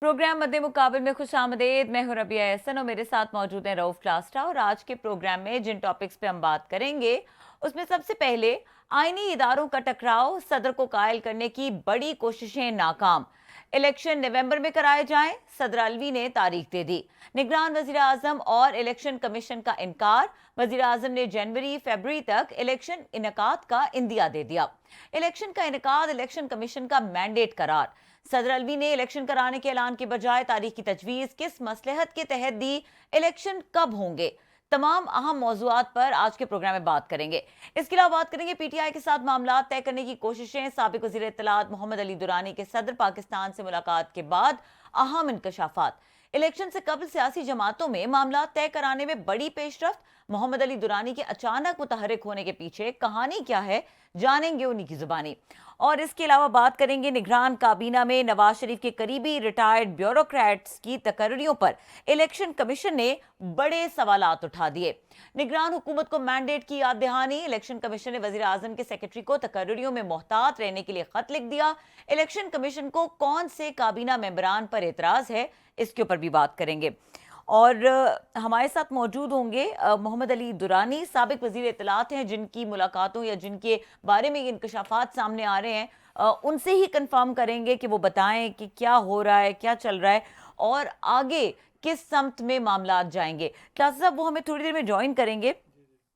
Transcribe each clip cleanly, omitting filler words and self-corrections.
Programme मद्दे मुकाबल में खुशामदीद। मैं हूं रबिया एहसन और मेरे साथ मौजूद हैं रऊफ क्लास्टा। और आज के प्रोग्राम में जिन टॉपिक्स पे हम बात करेंगे उसमें सबसे पहले आईनी इदारों का टकराव, सदर को कायल करने की बड़ी कोशिशें नाकाम, इलेक्शन नवंबर में कराए जाएं, सदर अलवी ने तारीख दे दी, निगरान वजीर आजम और इलेक्शन कमीशन का इनकार, वजीर आजम ने जनवरी फरवरी तक इलेक्शन इनकाद का इंदिया दे दिया, इलेक्शन का इनकाद इलेक्शन कमीशन का मैंडेट करार, सदर अलवी ने इलेक्शन कराने के ऐलान के बजाय तारीख की तजवीज किस मसलहत के तहत दी, इलेक्शन कब होंगे, तमाम अहम मौजूआत पर आज के प्रोग्राम में बात करेंगे। इसके अलावा बात करेंगे पीटीआई के साथ मामला तय करने की कोशिशें, साबिक वजीर इत्तलात मोहम्मद अली दुरानी के सदर पाकिस्तान से मुलाकात के बाद अहम इंकशाफात, इलेक्शन से कबल सियासी जमातों में मामला तय कराने में बड़ी पेशरफ्त, मोहम्मद अली दुरानी के अचानक मुतहरिक होने के पीछे कहानी क्या है, जानेंगे उन्हीं की जुबानी। और इसके अलावा बात करेंगे निगरान काबीना में नवाज शरीफ के करीबी रिटायर्ड ब्यूरोक्रेट्स की तकर्रियों पर इलेक्शन कमीशन ने बड़े सवालात उठा दिए, निगरान हुकूमत को मैंडेट की याद दहानी, इलेक्शन कमीशन ने वजीर आजम के सेक्रेटरी को तकर्रियों में मोहतात रहने के लिए खत लिख दिया, इलेक्शन कमीशन को कौन से काबीना मेंबरान पर एतराज है, इसके ऊपर भी बात करेंगे। और हमारे साथ मौजूद होंगे मोहम्मद अली दुरानी, साबिक वजीर इत्तलात हैं, जिनकी मुलाकातों या जिनके बारे में ये इंकशाफात सामने आ रहे हैं, उनसे ही कंफर्म करेंगे कि वो बताएं कि क्या हो रहा है, क्या चल रहा है और आगे किस समत में मामला जाएंगे। क्लास साहब वो हमें थोड़ी देर में ज्वाइन करेंगे।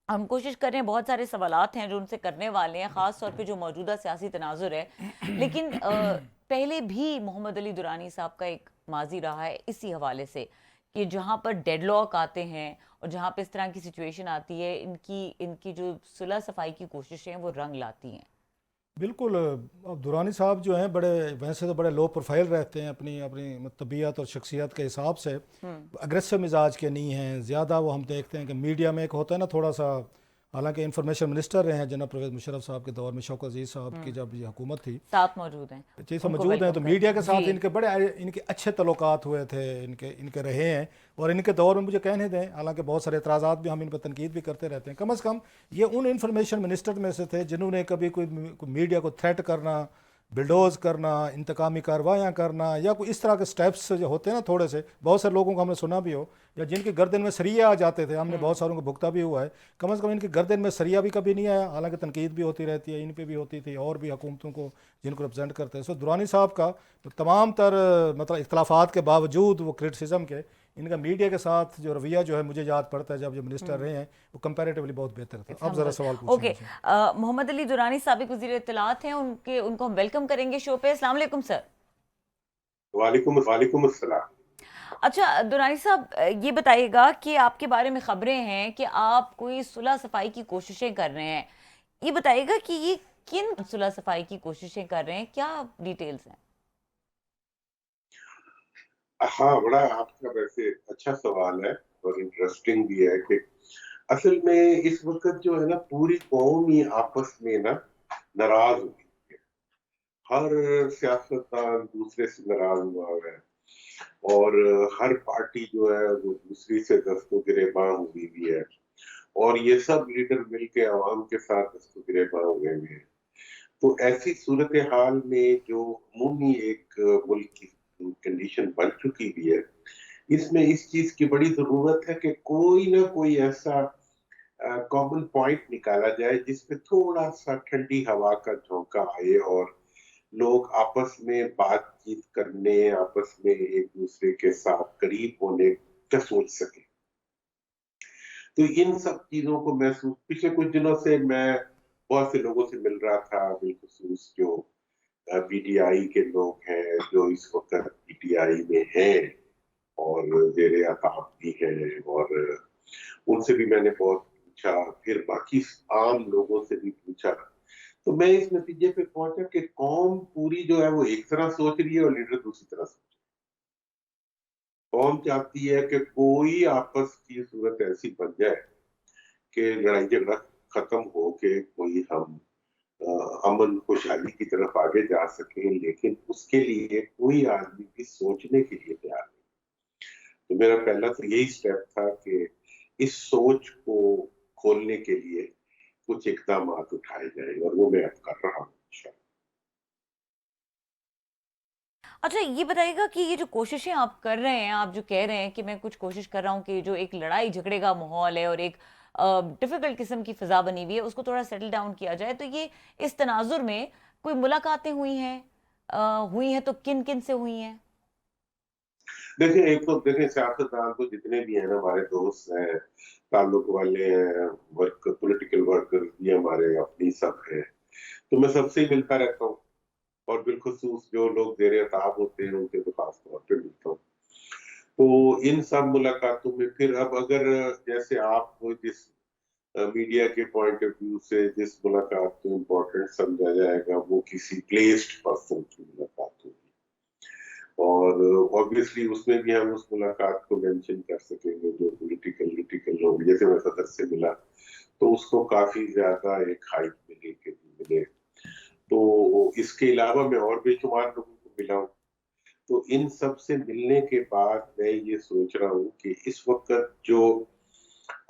हम कोशिश कर रहे हैं, बहुत सारे सवालात हैं जो उनसे करने वाले हैं, ख़ास तौर पे जो मौजूदा सियासी तनाजुर है, लेकिन पहले भी मोहम्मद अली दुरानी साहब का एक माजी रहा है इसी हवाले से कि जहाँ पर डेडलॉक आते हैं और जहाँ पे इस तरह की सिचुएशन आती है, इनकी इनकी जो सुलह सफाई की कोशिशें हैं वो रंग लाती हैं। बिल्कुल। अब दुरानी साहब जो हैं बड़े, वैसे तो बड़े लो प्रोफाइल रहते हैं अपनी अपनी तबीयत और शख्सियत के हिसाब से। हम्म। अग्रेसिव मिजाज के नहीं हैं ज़्यादा। वो हम देखते हैं कि मीडिया में एक होता है ना थोड़ा सा, हालांकि इंफॉर्मेशन मिनिस्टर रहे हैं जनाब परवेज़ मुशर्रफ साहब के दौर में, शौकत अजीज़ साहब की हम्म। जब ये हुकूमत थी, साथ मौजूद हैं, चीज़ उनको मौजूद हैं, वेलकम तो कर मीडिया के जी। साथ इनके बड़े इनके अच्छे तल्लुकात हुए थे, इनके इनके रहे हैं। और इनके दौर में मुझे कहने दें, हालांकि बहुत सारे एतराज़ात भी हम इन पर तनकीद भी करते रहते हैं, कम अज़ कम ये उन इंफॉर्मेशन मिनिस्टर में से थे जिन्होंने कभी कोई मीडिया को थ्रेट करना, बिल्डोज करना, इंतकामी कार्रवाइयाँ करना, या कोई इस तरह के स्टेप्स जो होते हैं ना, थोड़े से बहुत सारे लोगों को हमने सुना भी हो, या जिनके गर्दन में सरिया आ जाते थे, हमने बहुत सारों को भुगता भी हुआ है। कम अज़ कम इनके गर्दन में सरिया भी कभी नहीं आया, हालांकि तनकीद भी होती रहती है, इन पे भी होती थी और भी हुकूमतों को जिनको रिप्रेजेंट करते हैं। सो दुरानी साहब का तमाम तर मतलब इख्तलाफात के बावजूद, वो क्रिटिसिज्म के, इनका मीडिया के साथ जो रवैया जो है, मुझे याद पड़ता है जब ये मिनिस्टर रहे हैं, वो कंपैरेटिवली बहुत बेहतर था। अब ज़रा सवाल पूछें ओके। मुझे। मोहम्मद अली दुरानी साबिक वजीर इत्तलात हैं, उनको हम वेलकम करेंगे शो पे। अस्सलाम वालेकुम सर। वालेकुम वालेकुम अस्सलाम। अच्छा दुरानी साहब, ये बताइएगा कि आपके बारे में खबरें हैं कि आप कोई सुलह सफाई की कोशिशें कर रहे हैं, ये बताइएगा कि ये किन सुलह सफाई की कोशिशें कर रहे हैं, क्या डिटेल्स हैं। हाँ, बड़ा आपका वैसे अच्छा सवाल है और इंटरेस्टिंग भी है कि असल में इस वक्त जो है ना, पूरी कौम ही आपस में ना नाराज हो गई है। हर सियासतदान दूसरे से नाराज हुआ है और हर पार्टी जो है वो दूसरी से दस्तों गिरेबां हुई हुई है और ये सब लीडर मिलके आवाम के साथ दस्तों गिरेबां हुए हुए हैं। तो ऐसी सूरत हाल में जो अमूमी एक मुल्क की कंडीशन बन चुकी भी है, इसमें इस चीज की बड़ी जरूरत है कि कोई ना कोई ऐसा कॉमन पॉइंट निकाला जाए जिसपे थोड़ा सा ठंडी हवा का झोंका आए और लोग आपस में बातचीत करने, आपस में एक दूसरे के साथ करीब होने का सोच सके। तो इन सब चीजों को महसूस पिछले कुछ दिनों से मैं बहुत से लोगों से मिल रहा था, बिलखुसूस जो पीटीआई के लोग हैं, जो इस वक्त पीटीआई में हैं और जेरे अताब भी हैं, और उनसे भी मैंने बहुत पूछा, फिर बाकी आम लोगों से भी पूछा। तो मैं इस नतीजे पे पहुंचा कि कौम पूरी जो है वो एक तरह सोच रही है और लीडर दूसरी तरह सोच रही है। कौम चाहती है कि कोई आपस की सूरत ऐसी बन जाए कि लड़ाई झगड़ा खत्म हो के कोई हम अमन खुशहाली की तरफ आगे जा सके, लेकिन उसके लिए कोई आदमी भी सोचने के लिए तैयार नहीं। तो मेरा पहला तो यही स्टेप था कि इस सोच को खोलने के लिए कुछ इकदाम उठाए जाए और वो मैं अब कर रहा हूँ। अच्छा, ये बताइएगा कि ये जो कोशिशें आप कर रहे हैं, आप जो कह रहे हैं कि मैं कुछ कोशिश कर रहा हूँ कि जो एक लड़ाई झगड़े का माहौल है और एक डिफिकल्ट किस्म की फिजा बनी हुई है उसको थोड़ा सेटल डाउन किया जाए, तो ये इस तनाजुर में कोई मुलाकातें हुई हैं तो किन किन से हुई हैं? देखिए, एक तो देखिए सियासतदान तो जितने भी हैं ना, हमारे दोस्त हैं, ताल्लुक वाले हैं, पॉलिटिकल वर्कर्स भी हमारे अपनी सब हैं। तो मैं सबसे ही मिलता रहता हूँ, और बिलखुसूस जो लोग ज़ेरे ताब होते हैं उनसे तो खास तौर पे मिलता हूँ। तो इन सब मुलाकातों में फिर अब अगर जैसे आप जिस मीडिया के पॉइंट ऑफ व्यू से जिस मुलाकात को इम्पोर्टेंट समझा जाएगा, वो किसी प्लेस्ड पर्सन की मुलाकात होगी। और ऑब्वियसली उसमें भी हम उस मुलाकात को मेंशन कर सकेंगे जो पॉलिटिकल लोग, जैसे मैं सदर से मिला तो उसको काफी ज्यादा एक हाइप मिली कि मिले। तो इसके अलावा मैं और बेशुमार लोगों को मिला हूँ। तो इन सब से मिलने के बाद मैं ये सोच रहा हूँ कि इस वक्त जो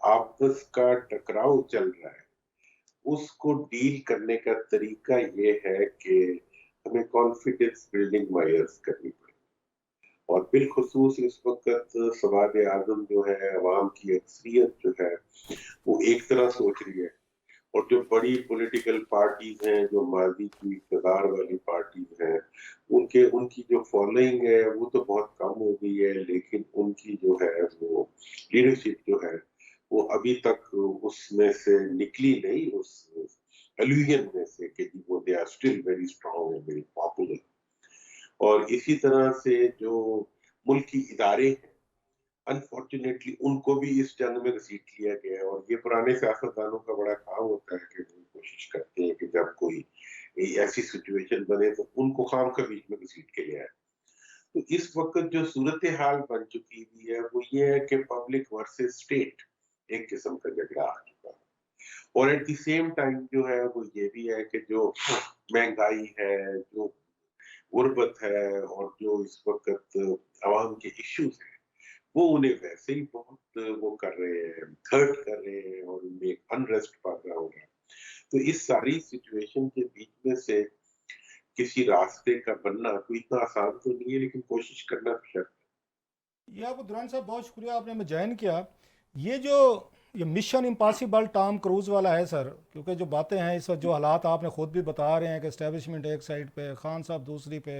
आपस का टकराव चल रहा है उसको डील करने का तरीका ये है कि हमें कॉन्फिडेंस बिल्डिंग मेजर्स करनी पड़ेगी। और बिलखुसूस इस वक्त सवाद आजम जो है, अवाम की अक्सरियत जो है, वो एक तरह सोच रही है। और जो बड़ी पॉलिटिकल पार्टीज हैं, जो माजी की इक़्तिदार वाली पार्टीज हैं, उनके उनकी जो फॉलोइंग है वो तो बहुत कम हो गई है, लेकिन उनकी जो है वो लीडरशिप जो है वो अभी तक उसमें से निकली नहीं, उस एल्यूजन में से कि वो they are still very strong and very popular. और इसी तरह से जो मुल्की इदारे हैं, अनफॉर्चुनेटली उनको भी इस जंग में घसीट लिया गया है। और ये पुराने सियासतदानों का बड़ा काम होता है कि वो कोशिश करते हैं कि जब कोई ऐसी सिचुएशन बने तो उनको खाम का बीच में घसीट के ले आए। तो इस वक्त जो सूरत हाल बन चुकी हुई है वो ये है कि पब्लिक वर्सेस स्टेट एक किस्म का झगड़ा आ चुका है। और एट द सेम टाइम जो है वो ये भी है कि जो महंगाई है, जो गुर्बत है, और जो इस वक्त आवाम के इश्यूज हैं, वो उन्हें वैसे ही बहुत वो कर रहे हैं, हर्ट कर रहे हैं, और उनमें एक अनरेस्ट पैदा हो रहा है। तो इस सारी सिचुएशन के बीच में से किसी रास्ते का बनना कोई इतना आसान तो नहीं है, लेकिन कोशिश करना तो शर्त ये आपको दुरान साहब बहुत शुक्रिया, आपने हमें ज्वाइन किया। ये जो ये मिशन इम्पॉसिबल टॉम क्रूज वाला है सर, क्योंकि जो बातें हैं इस वक्त, जो हालात आपने खुद भी बता रहे हैं कि इस्टेब्लिशमेंट एक साइड पे, खान साहब दूसरी पे,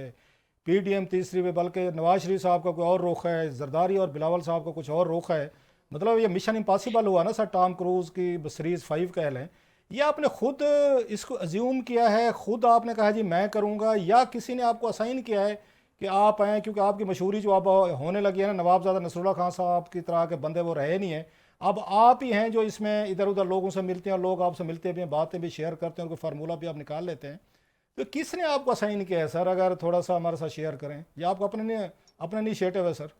पीटीएम तीसरी पे, बल्कि नवाज शरीफ साहब का कोई और रुख है, जरदारी और बिलावल साहब का कुछ और रुख है। मतलब ये मिशन इम्पॉसिबल हुआ ना सर, टॉम क्रूज की सीरीज़ 5 कह लें। ये आपने खुद इसको अज्यूम किया है, खुद आपने कहा जी मैं करूँगा, या किसी ने आपको असाइन किया है कि आप आएँ? क्योंकि आपकी मशहूरी जो अब होने लगी है ना, नवाबजादा नसरुल्लाह खान साहब की तरह के बंदे वो रहे नहीं हैं, अब आप ही हैं जो इसमें इधर उधर लोगों से मिलते हैं, और लोग आपसे मिलते भी हैं, बातें भी शेयर करते हैं, उनको फार्मूला भी आप निकाल लेते हैं। तो किसने आपको असाइन किया है सर? अगर थोड़ा सा हमारे साथ शेयर करें, या आपको अपने इनिशिएटिव है सर?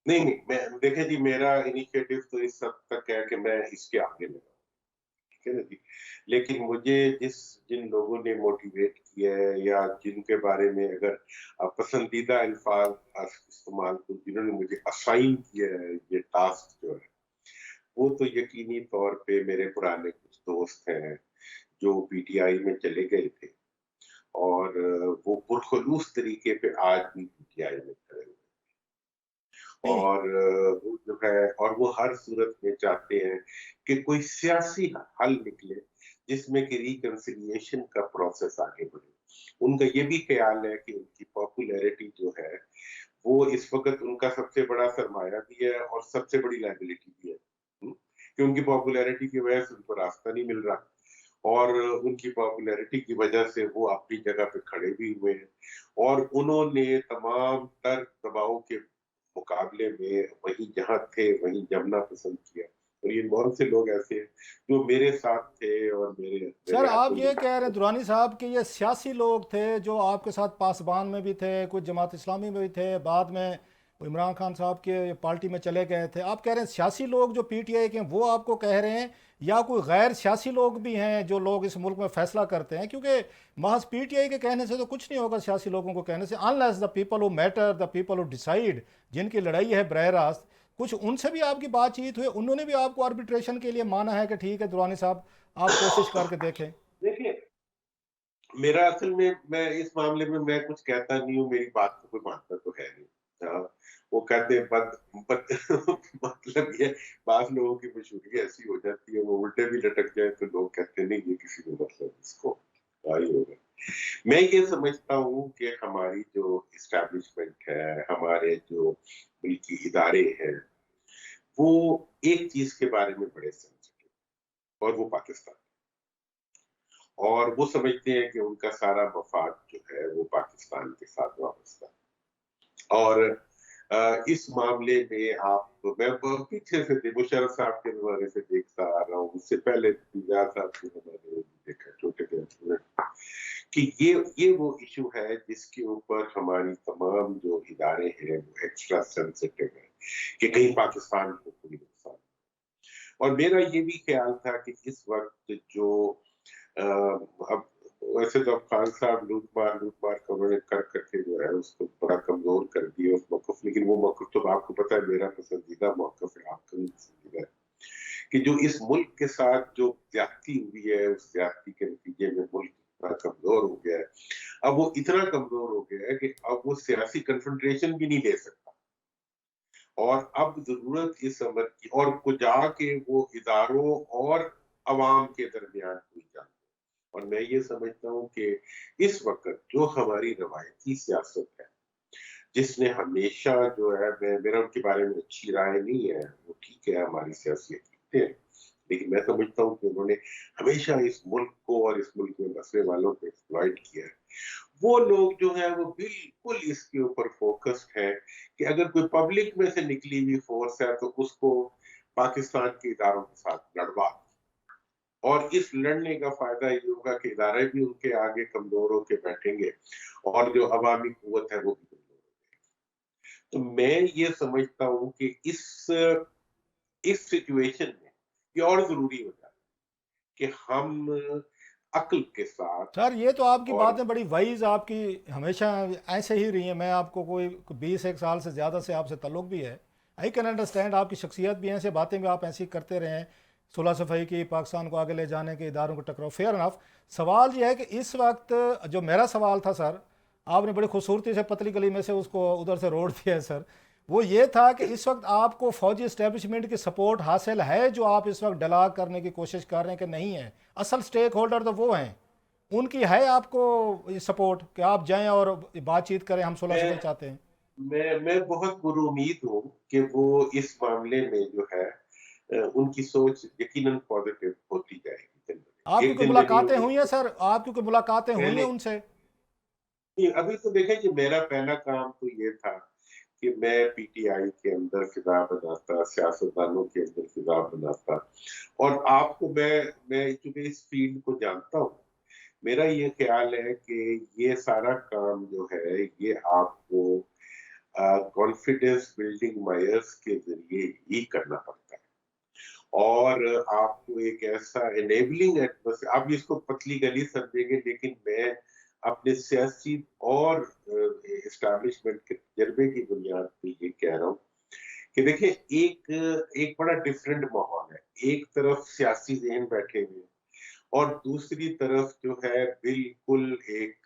नहीं। नहीं, मैं देखे जी, मेरा इनिशिएटिव तो इस हद तक है कि मैं इसके आगे लगा, ठीक है ना जी। लेकिन मुझे जिन लोगों ने मोटिवेट किया है, या जिनके बारे में अगर पसंदीदा अल्फाज इस्तेमाल को, जिन्होंने मुझे असाइन किया है ये टास्क जो है, वो तो यकीनी तौर पे मेरे पुराने कुछ दोस्त हैं जो पीटीआई में चले गए थे, और वो पुरखलूस तरीके पे आज भी पीटीआई में खड़े हुए। नहीं। और वो जो है, और वो हर सूरत में चाहते हैं कि कोई सियासी हल निकले जिसमें कि रिकंसिलिएशन का प्रोसेस आगे बढ़े। उनका ये भी ख्याल है कि उनकी पॉपुलैरिटी जो है वो इस वक्त उनका सबसे बड़ा सरमाया भी है और सबसे बड़ी लायबिलिटी भी है। कि उनकी पॉपुलैरिटी की वजह से उनको रास्ता नहीं मिल रहा, और उनकी पॉपुलैरिटी की वजह से वो अपनी जगह पे खड़े भी हुए हैं, और उन्होंने तमाम तर दबाव के मुकाबले में वहीं जहां थे वहीं जमना पसंद किया। और ये बहुत से लोग ऐसे हैं जो मेरे साथ थे और मेरे सर मेरे आप हाथों ये में कह रहे हैं दुरानी साहब कि ये सियासी लोग थे जो आपके साथ पासबान में भी थे, कुछ जमात इस्लामी में भी थे, बाद में वो इमरान खान साहब के पार्टी में चले गए थे। आप कह रहे हैं सियासी लोग जो पीटीआई के हैं वो आपको कह रहे हैं, या कोई गैर सियासी लोग भी हैं जो लोग इस मुल्क में फैसला करते हैं? क्योंकि महज पीटीआई के कहने से तो कुछ नहीं होगा, सियासी लोगों को कहने से, unless the people who matter, the people who decide, जिनकी लड़ाई है बरह रास्त, कुछ उनसे भी आपकी बातचीत हुई, उन्होंने भी आपको आर्बिट्रेशन के लिए माना है कि ठीक है दुरानी साहब आप कोशिश करके देखें? देखिए, मेरा असल में, मैं इस मामले में मैं कुछ कहता नहीं हूँ, मेरी बात को कोई मानता तो है नहीं। हाँ, वो कहते हैं बद बद मतलब ये बात, लोगों की मशहूरी ऐसी हो जाती है, वो उल्टे भी लटक जाए तो लोग कहते हैं नहीं ये किसी ने मतलब इसको क्या ही होगा। मैं ये समझता हूँ कि हमारी जो इस्टेब्लिशमेंट है, हमारे जो मुल्की इदारे हैं, वो एक चीज के बारे में बड़े सेंसिटिव, और वो पाकिस्तान। और वो समझते हैं कि उनका सारा मफाद जो है वो पाकिस्तान के साथ वाबस्ता है। और इस मामले में आप, मैं पीछे से मुशर्रफ साहब के जमाने से देखता आ रहा हूँ, उससे पहले दिलदार साहब के जमाने में भी देखा, छोटे थे स्टूडेंट, कि ये वो इशू है जिसके ऊपर हमारी तमाम जो इदारे हैं वो एक्स्ट्रा सेंसिटिव है कि कहीं पाकिस्तान को कोई नुकसान। और मेरा ये भी ख्याल था कि इस वक्त जो अब वैसे तो अब खान साहब लूट मार कर उन्होंने कर करके जो है उसको बड़ा कमजोर कर दिया उस मौकफ, लेकिन वो मौकफ तो आपको पता है मेरा पसंदीदा मौकफ है, आपका भी पसंदीदा है, कि जो इस मुल्क के साथ जो ज्यादती हुई है, उस ज्यादती के नतीजे में मुल्क इतना कमजोर हो गया है। अब वो इतना कमजोर हो गया है कि अब वो सियासी कन्फ्रंटेशन भी नहीं ले सकता, और अब जरूरत इस अमर की, और को जाके वो इदारों और अवाम के दरमियान हुई जाती है। और मैं ये समझता हूँ कि इस वक्त जो हमारी रवायती सियासत है, जिसने हमेशा जो है, मैं, मेरा उनके बारे में अच्छी राय नहीं है, वो ठीक है, हमारी सियासी है, लेकिन मैं समझता हूँ कि उन्होंने हमेशा इस मुल्क को और इस मुल्क में बसने वालों को एक्सप्लॉइट किया है। वो लोग जो है वो बिल्कुल इसके ऊपर फोकस्ड है कि अगर कोई पब्लिक में से निकली हुई फोर्स है तो उसको पाकिस्तान के इदारों के साथ लड़वा, और इस लड़ने का फायदा ये होगा कि इदारे भी उनके आगे कमजोर होकर बैठेंगे, और जो अवामी कुव्वत है वो भी कमजोर होगी। तो मैं ये समझता हूँ कि इस सिचुएशन में ये और जरूरी हो जाता है कि हम अक्ल के साथ, सर ये तो आपकी और बातें बड़ी वाइज आपकी हमेशा ऐसे ही रही हैं। मैं आपको कोई 20 एक साल से ज़्यादा से आपसे ताल्लुक़ भी है, आई कैन अंडरस्टैंड आपकी शख्सियत भी, ऐसे बातें भी आप ऐसी करते रहे हैं, सुलह सफ़ाई की, पाकिस्तान को आगे ले जाने के, इदारों को टकराव, फेयर इनफ। सवाल ये है कि इस वक्त जो मेरा सवाल था सर, आपने बड़ी खूबसूरती से पतली गली में से उसको उधर से रोड़ दिया है सर, वो ये था कि इस वक्त आपको फौजी इस्टेब्लिशमेंट की सपोर्ट हासिल है जो आप इस वक्त डला करने की कोशिश कर रहे हैं कि नहीं है? असल स्टेक होल्डर तो वो हैं, उनकी है आपको सपोर्ट कि आप जाएं और बातचीत करें, हम सुलह मैं सफाई चाहते हैं? मैं बहुत पुरुउम्मीद हूँ कि वो इस मामले में जो है उनकी सोच यकीनन पॉजिटिव होती जाएगी दिन ब दिन। आपकी एक कोई दिन में नहीं मुलाकातें होगी, हुई हैं सर, आपकी कोई मुलाकातें हुई हैं मैंने उनसे? नहीं, अभी तो देखें कि मेरा पहला काम तो ये था कि मैं पीटीआई के अंदर फिजा बनाता, सियासतदानों के अंदर फिजा बनाता, और आपको मैं चूंकि इस फील्ड को जानता हूँ, मेरा ये ख्याल है कि ये सारा काम जो है ये आपको कॉन्फिडेंस बिल्डिंग मायर्स के जरिए ही करना पड़ता है, और आपको एक ऐसा एनेबलिंग एटमॉस्फेयर, आप इसको पतली गली समझेंगे, लेकिन मैं अपने सियासी और एस्टैब्लिशमेंट के तजर्बे की बुनियाद पे ये कह रहा हूँ कि देखिए, एक एक बड़ा डिफरेंट माहौल है। एक तरफ सियासी ज़हन बैठे हुए हैं, और दूसरी तरफ जो है बिल्कुल एक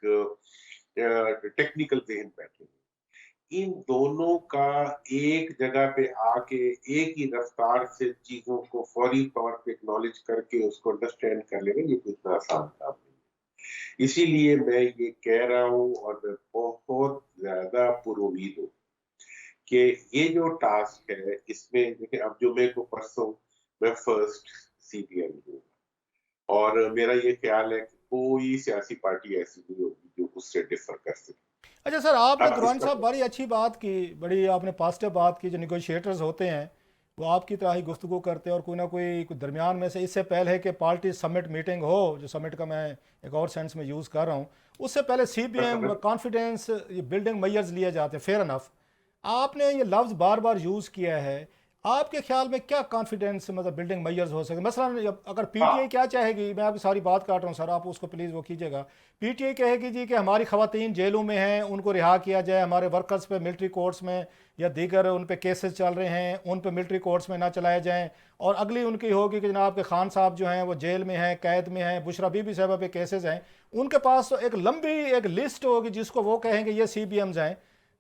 टेक्निकल ज़हन बैठे हुए हैं। इन दोनों का एक जगह पे आके एक ही रफ्तार से चीजों को फौरी तौर पे एक्नॉलेज करके उसको अंडरस्टैंड कर लेना, ये कोई इतना आसान काम नहीं है। इसीलिए मैं ये कह रहा हूँ, और मैं बहुत ज्यादा पुरुमीद हूँ कि ये जो टास्क है इसमें देखिए, अब जो मेरे को परसों, मैं फर्स्ट सीपीएम हूँ, और मेरा ये ख्याल है कि कोई सियासी पार्टी ऐसी नहीं होगी जो उससे डिफर कर सके। अच्छा सर, आपने अब दुरान इसका साहब बड़ी अच्छी बात की, बड़ी आपने पॉजिटिव बात की, जो निगोशिएटर्स होते हैं वो आपकी तरह ही गुफ्तगू करते हैं, और कोई ना कोई दरमियान में से, इससे पहले कि पार्टी समिट मीटिंग हो, जो समिट का मैं एक और सेंस में यूज़ कर रहा हूँ, उससे पहले सीपीएम कॉन्फिडेंस बिल्डिंग मेजर्स लिए जाते हैं, फेयर इनफ। आपने ये लफ्ज़ बार बार यूज़ किया है, आपके ख्याल में क्या कॉन्फिडेंस मतलब बिल्डिंग मेजर्स हो सके, मसलन अगर हाँ, पीटीआई क्या चाहेगी, मैं आपकी सारी बात काट रहा हूँ सर, आप उसको प्लीज़ वो कीजिएगा। पीटीआई कहेगी जी कि हमारी खवातीन जेलों में हैं, उनको रिहा किया जाए, हमारे वर्कर्स पे मिलिट्री कोर्ट्स में या दीगर उन पे केसेस चल रहे हैं, उन पे मिलिट्री कोर्ट्स में ना चलाए जाएं। और अगली उनकी होगी कि जनाब के खान साहब जो हैं वो जेल में हैं, कैद में हैं, बुशरा बीबी साहबा पे केसेस हैं, उनके पास तो एक लंबी एक लिस्ट होगी जिसको वो कहेंगे ये CBMs हैं।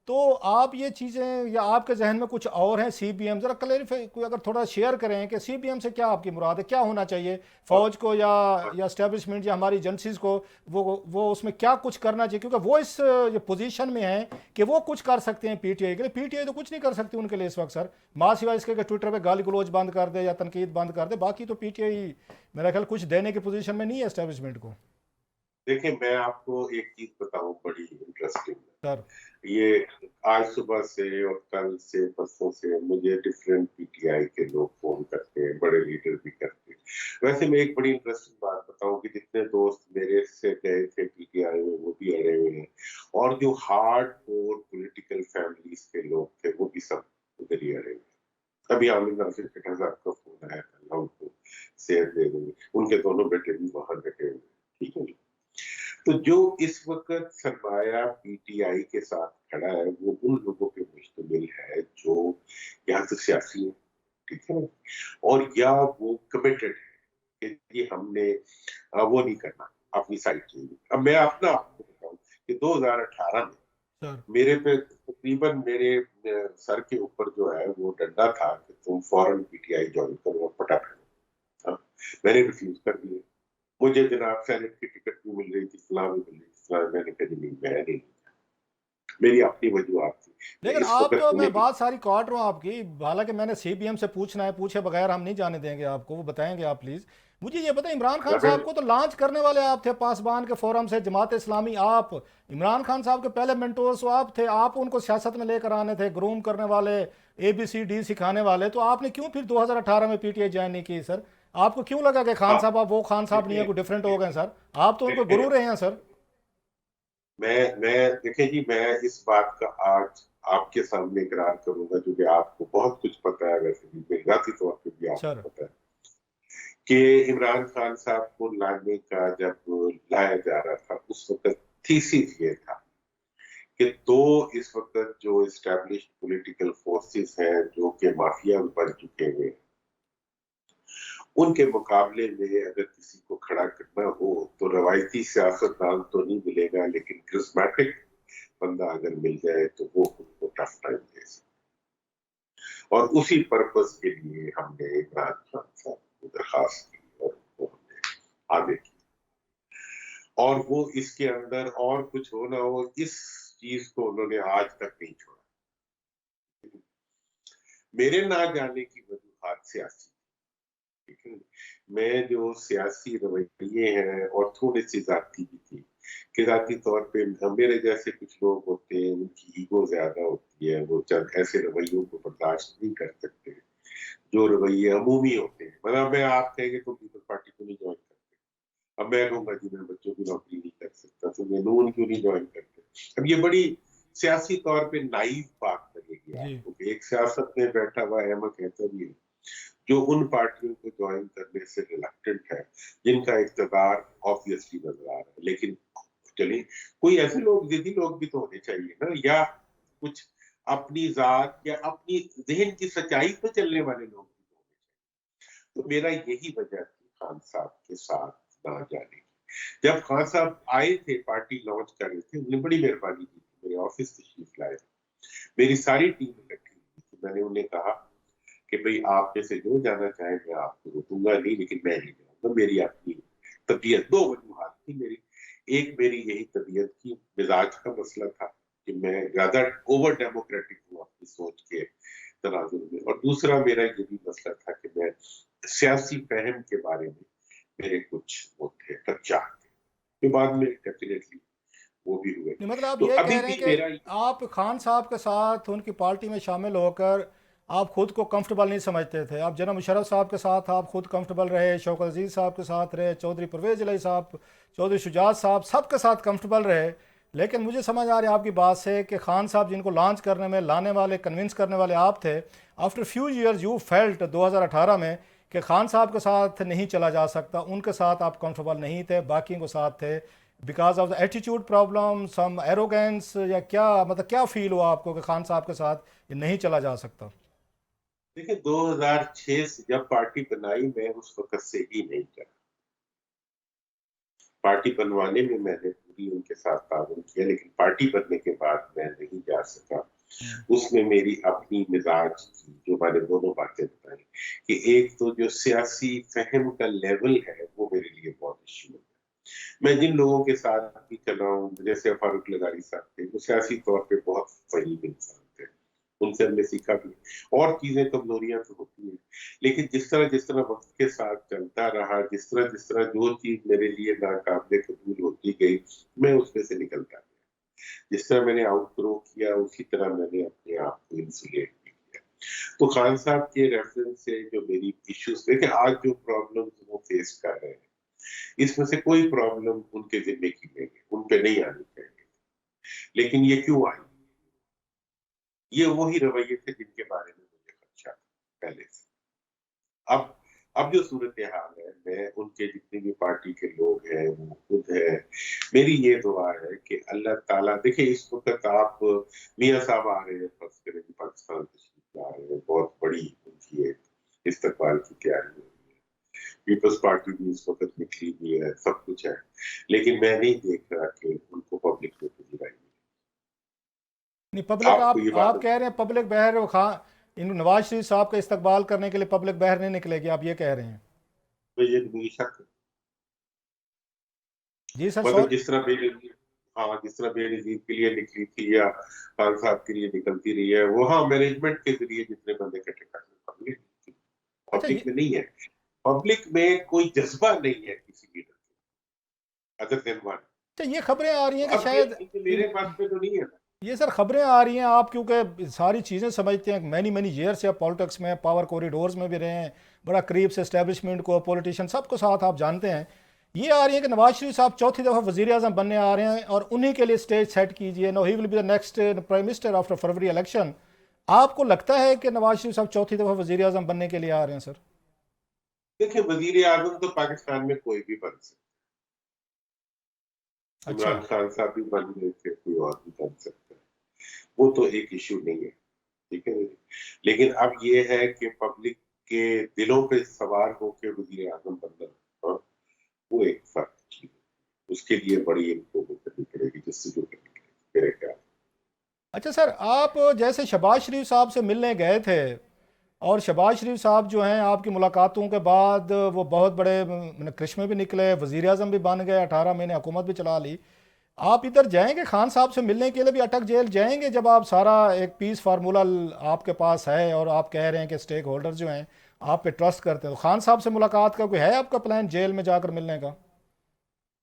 तो आप ये चीज़ें या आपके जहन में कुछ और हैं CBM, ज़रा क्लेरिफाई कोई अगर थोड़ा शेयर करें कि CBM से क्या आपकी मुराद है, क्या होना चाहिए और, फ़ौज को या इस्टेब्लिशमेंट या हमारी एजेंसीज़ को, वो उसमें क्या कुछ करना चाहिए, क्योंकि वो इस ये पोजीशन में है कि वो कुछ कर सकते हैं पीटीआई के लिए। पीटीआई तो कुछ नहीं कर सकती उनके लिए इस वक्त सर, माँ सिवाय इसके कि ट्विटर पे गाली गलौज बंद कर दे या तनकीद बंद कर दे, बाकी तो पीटीआई मेरा ख्याल कुछ देने की पोजीशन में नहीं है एस्टेब्लिशमेंट को। देखिए मैं आपको एक चीज बताऊं बड़ी इंटरेस्टिंग है। सर। ये आज सुबह से और कल से परसों से मुझे डिफरेंट पीटीआई के लोग फोन करते हैं, बड़े लीडर भी करते हैं। वैसे मैं एक बड़ी इंटरेस्टिंग बात बताऊं कि जितने दोस्त मेरे से गए थे पीटीआई में वो भी अड़े हुए हैं, और जो हार्ड कोर पॉलिटिकल फैमिलीज के लोग थे वो भी सब उधर ही अड़े हुए हैं। अभी आमिर नासिर खट्टर साहब का फोन आया था, मैं उनको शेयर दे दूंगी, उनके दोनों बेटे भी वहां बैठे हुए हैं, ठीक है। तो जो इस वक्त सरमाया पीटीआई के साथ खड़ा है वो उन लोगों पे मुश्तमिल है जो या तो सियासी है, ठीक है, और या वो कमिटेड है कि ये हमने वो नहीं करना, अपनी साइड चाहिए। अब मैं अपना आपको बताऊं कि 2018 में सर। मेरे पे तकरीबन मेरे सर के ऊपर जो है वो डंडा था कि तुम फौरन पीटीआई ज्वाइन करो और पटाखा। हाँ, मैंने रिफ्यूज कर दिया। मुझे जनाब सेनेट की टिकट भी मिल रही थी, फलां भी मिल रही थी, फलां, मैंने कहा नहीं, मैं नहीं, मेरी अपनी वजूहत थी। मैं लेकिन इस आप वक्त तो, में मैं भी बात सारी काट रहा हूँ आपकी, हालांकि मैंने CBM से पूछना है, पूछे बगैर हम नहीं जाने देंगे आपको, वो बताएंगे आप प्लीज़। मुझे ये बताएं, इमरान खान अगर साहब को तो लॉन्च करने वाले आप थे, पासबान के फोरम से, जमात इस्लामी आप, इमरान खान साहब के पहले मेंटोर्स तो आप थे, आप उनको सियासत में लेकर आने थे, ग्रूम करने वाले, ABCD सिखाने वाले, तो आपने क्यों फिर 2018 में पीटीआई ज्वाइन नहीं की सर? आपको क्यों लगा कि खान आप साहब अब वो खान साहब नहीं है, देखिए कोई डिफरेंट हो गए देखिए सर? आप तो उनको गुरु देखिए, रहे हैं सर। मैं देखिए जी, मैं इस बात का आज आपके सामने इकरार करूंगा क्योंकि आपको बहुत कुछ पता है, वैसे भी जाती तौर पे भी सर। आपको पता है कि इमरान खान साहब को लाने का जब लाया जा रहा था उस वक्त थीसिस ये था कि दो इस वक्त जो इस्टेब्लिश्ड पॉलिटिकल फोर्सेस हैं जो कि माफिया बन चुके हैं, उनके मुकाबले में अगर किसी को खड़ा करना हो तो रवायती सियासतदान तो नहीं मिलेगा, लेकिन क्रिस्मेटिक बंदा अगर मिल जाए तो वो उनको टफ टाइम दे सकता। और उसी पर्पस के लिए हमने इमरान खान साहब को दरखास्त की और उनको हमने आगे की, और वो इसके अंदर और कुछ हो ना हो इस चीज को उन्होंने आज तक नहीं छोड़ा। मेरे ना जाने की वजूहत सियासी, ठीक है, मैं जो सियासी रवैये हैं और थोड़ी सी जाती भी थी कि जाती तौर पे मेरे जैसे कुछ लोग होते हैं उनकी ईगो ज्यादा होती है, वो चंद ऐसे रवैयों को बर्दाश्त नहीं कर सकते जो रवैये अमूमी होते हैं। मतलब मैं आप कहेंगे तो पीपल्स पार्टी को नहीं ज्वाइन करते, अब मैं कहूंगा जी मैं बच्चों की नौकरी नहीं कर सकता तो मैं नून क्यों नहीं ज्वाइन करते। अब ये बड़ी सियासी तौर पे नाइव बात लगेगी जी। आपको कि एक सियासत में बैठा हुआ है, मैं कहता भी हूँ, जो उन पार्टियों को ज्वाइन करने से रिलक्टेंट है जिनका इक़्तिदार ऑब्वियसली नजर आ रहा है। लेकिन चलिए, कोई ऐसे लोग, जिद्दी लोग भी तो होने चाहिए ना, या कुछ अपनी जात या अपनी जहन की सच्चाई पे चलने वाले लोग भी तो होने चाहिए। तो मेरा यही वजह थी खान साहब के साथ ना जाने की। जब खान साहब आए थे, पार्टी लॉन्च कर रहे थे, उन्होंने बड़ी मेहरबानी की थी, मेरे ऑफिस तशरीफ लाए थे, मेरी सारी टीम इकट्ठी हुई थी। मैंने उन्हें कहा कि भाई आप में से जो जाना चाहे मैं आपको रोकूंगा नहीं, लेकिन मैं नहीं जाऊंगा, मेरी अपनी तबीयत, दो वजूहत थी मेरी। एक मेरी यही तबीयत की मिजाज का मसला था कि मैं ज्यादा ओवर डेमोक्रेटिक हूँ अपनी सोच के तनाजुर में, और दूसरा मेरा ये भी मसला था कि मैं सियासी फहम के बारे में मेरे कुछ वो थे खदशात थे, जो बाद में डेफिनेटली वो भी हुए। नहीं, मतलब आप तो ये अभी कह रहे भी हैं मेरा कि आप खान साहब के साथ उनकी पार्टी में शामिल होकर आप खुद को कंफर्टेबल नहीं समझते थे? आप जनाब मुशर्रफ साहब के साथ आप खुद कंफर्टेबल रहे, शौकत अजीज साहब के साथ रहे, चौधरी परवेज इलाही साहब, चौधरी शुजात साहब, सबके साथ कंफर्टेबल रहे, लेकिन मुझे समझ आ रही है आपकी बात से कि खान साहब जिनको लॉन्च करने में, लाने वाले, कन्विंस करने वाले आप थे, after few years you felt 2018 में कि खान साहब के साथ नहीं चला जा सकता, उनके साथ आप कंफर्टेबल नहीं थे, बाकियों के साथ थे, because of the attitude problem, some arrogance, या क्या मतलब क्या फील हुआ आपको कि खान साहब के साथ ये नहीं चला जा सकता? देखिए 2006 से जब पार्टी बनाई, मैं उस वक्त से ही नहीं चला। पार्टी बनवाने में मैंने पूरी उनके साथ ताउन किया, लेकिन पार्टी बनने के बाद मैं नहीं जा सका। उसमें मेरी अपनी मिजाज की, जो मैंने दोनों बातें बताई, कि एक तो जो सियासी फहम का लेवल है वो मेरे लिए बहुत इश्यू है। मैं जिन लोगों के साथ भी चला हूँ, जैसे फारूक लगारी साहब थे, वो सियासी तौर पे बहुत फहीम इंसान थे, उनसे हमने सीखा भी। और चीजें कमजोरियां तो होती हैं, लेकिन जिस तरह वक्त के साथ चलता रहा, जिस तरह जो चीज मेरे लिए नाकाबिले कबूल होती गई, मैं उसमें से निकलता गया। जिस तरह मैंने आउटग्रो किया, उसी तरह मैंने अपने आप को इंसुलेट भी किया। तो खान साहब के रेफरेंस से जो मेरी इश्यूज, देखिए आज जो प्रॉब्लम्स वो फेस कर रहे हैं, इसमें से कोई प्रॉब्लम उनके जिम्मे की नहीं है, उन पे नहीं आनी चाहिए। लेकिन ये क्यों आई? ये वही रवैये थे जिनके बारे में मुझे खदशा था पहले से। अब अब जो सूरत हाल है, मैं उनके जितने भी पार्टी के लोग हैं, वो खुद है, मेरी ये दुआ है कि अल्लाह ताला, देखिए इस वक्त आप मियाँ साहब आ रहे हैं, फर्ज करें कि पाकिस्तान तशरीफ ला रहे हैं, बहुत बड़ी उनकी एक इस्तकबाल की तैयारी हो रही है, पीपल्स पार्टी भी इस वक्त निकली हुई है, सब कुछ है, लेकिन मैं नहीं देख रहा कि उनको पब्लिक में पजीराई मिले। नहीं, पब्लिक आपको ये आप बात, कह रहे हैं पब्लिक बहर खान इन नवाज शरीफ साहब का इस्तकबाल करने के लिए पब्लिक बहर नहीं निकलेगी, आप ये कह रहे हैं? तो ये मुझे शक है। जी सर, मतलब सॉरी। जिस तरह बेनजीर, हाँ जिस तरह बेनजीर के लिए निकली थी या खान साहब के लिए निकलती रही है, वो हाँ मैनेजमेंट के जरिए जितने बंदे इकट्ठे करते, पब्लिक अच्छा पब्लिक में नहीं है। पब्लिक में कोई जज्बा नहीं है किसी लीडर के, अदर देन वन। अच्छा, ये खबरें आ रही हैं कि अब शायद ये मेरे पास में तो नहीं है ना। ये सर खबरें आ रही हैं, आप क्योंकि सारी चीज़ें समझते हैं, मैनी मैनी ईयर से आप पॉलिटिक्स में, पावर कॉरिडोर्स में भी रहे हैं, बड़ा करीब से एस्टेब्लिशमेंट को, पॉलिटिशियन सबको साथ आप जानते हैं। ये आ रही है कि नवाज शरीफ साहब चौथी दफ़ा वज़ीर आज़म बनने आ रहे हैं और उन्हीं के लिए स्टेज सेट कीजिए, no he will be the next prime minister after February election. आपको लगता है कि नवाज शरीफ साहब चौथी दफ़ा वज़ीर आज़म बनने के लिए आ रहे हैं सर? देखिए वजीर आजम तो पाकिस्तान में कोई भी बन सकता है, अच्छा। इमरान खान साहब भी बन गए थे, कोई और भी बन सकता है, वो तो एक इशू नहीं है, ठीक है। लेकिन अब ये है कि पब्लिक के दिलों पे सवार होकर वजीर आजम बनना, हाँ, वो एक फर्क चीज है। उसके लिए बड़ी इनको वो करनी पड़ेगी, जिससे जो करनी पड़ेगी मेरे ख्याल। अच्छा सर, आप जैसे शहबाज शरीफ साहब से मिलने गए थे और शहबाज शरीफ साहब जो हैं आपकी मुलाकातों के बाद वो बहुत बड़े करिश्मे भी निकले, वज़ीर आज़म भी बन गए, 18 महीने हुकूमत भी चला ली। आप इधर जाएंगे खान साहब से मिलने के लिए भी अटक जेल जाएंगे जब आप सारा एक पीस फार्मूला आपके पास है और आप कह रहे हैं कि स्टेक होल्डर जो हैं आप पे ट्रस्ट करते हैं, तो खान साहब से मुलाकात का कोई है आपका प्लान जेल में जाकर मिलने का?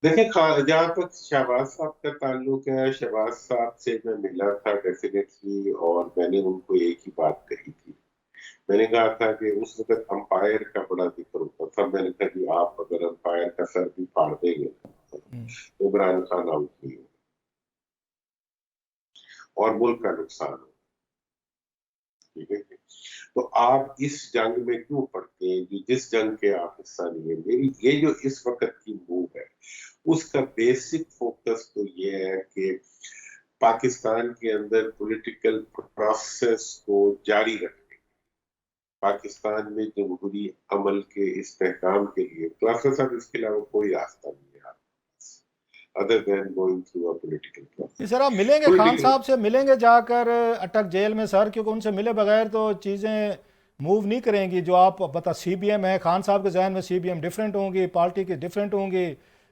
देखिए जहाँ तक शहबाज साहब का ताल्लुक है, शहबाज साहब से मैं मिला था डेफिनेटली, और मैंने उनको एक ही बात कही थी। मैंने कहा था कि उस वक्त अंपायर का बड़ा जिक्र होता था, मैंने कहा कि आप अगर अंपायर का सर भी फाड़ देंगे तो इमरान खान आउट नहीं होगा और मुल्क का नुकसान होगा, ठीक है। तो आप इस जंग में क्यों पड़ते हैं, जिस जंग के आप हिस्सा नहीं है। मेरी ये जो इस वक्त की मूव है, उसका बेसिक फोकस तो ये है कि पाकिस्तान के अंदर पॉलिटिकल प्रोसेस को जारी रखने, पाकिस्तान में जमहूरी अमल के इस्तेहकाम के लिए प्रोसेस, अब इसके अलावा कोई रास्ता नहीं है other than going through a political जी प्रोसेस। सर, आप मिलेंगे खान पॉलिटिकल, साहब से, मिलेंगे जाकर अटक जेल में सर, क्योंकि उनसे मिले बगैर तो चीज़ें मूव नहीं करेंगी। जो आप पता सीबीएम है, खान साहब के जहन में सीबीएम डिफरेंट होंगी, पार्टी की डिफरेंट होंगी,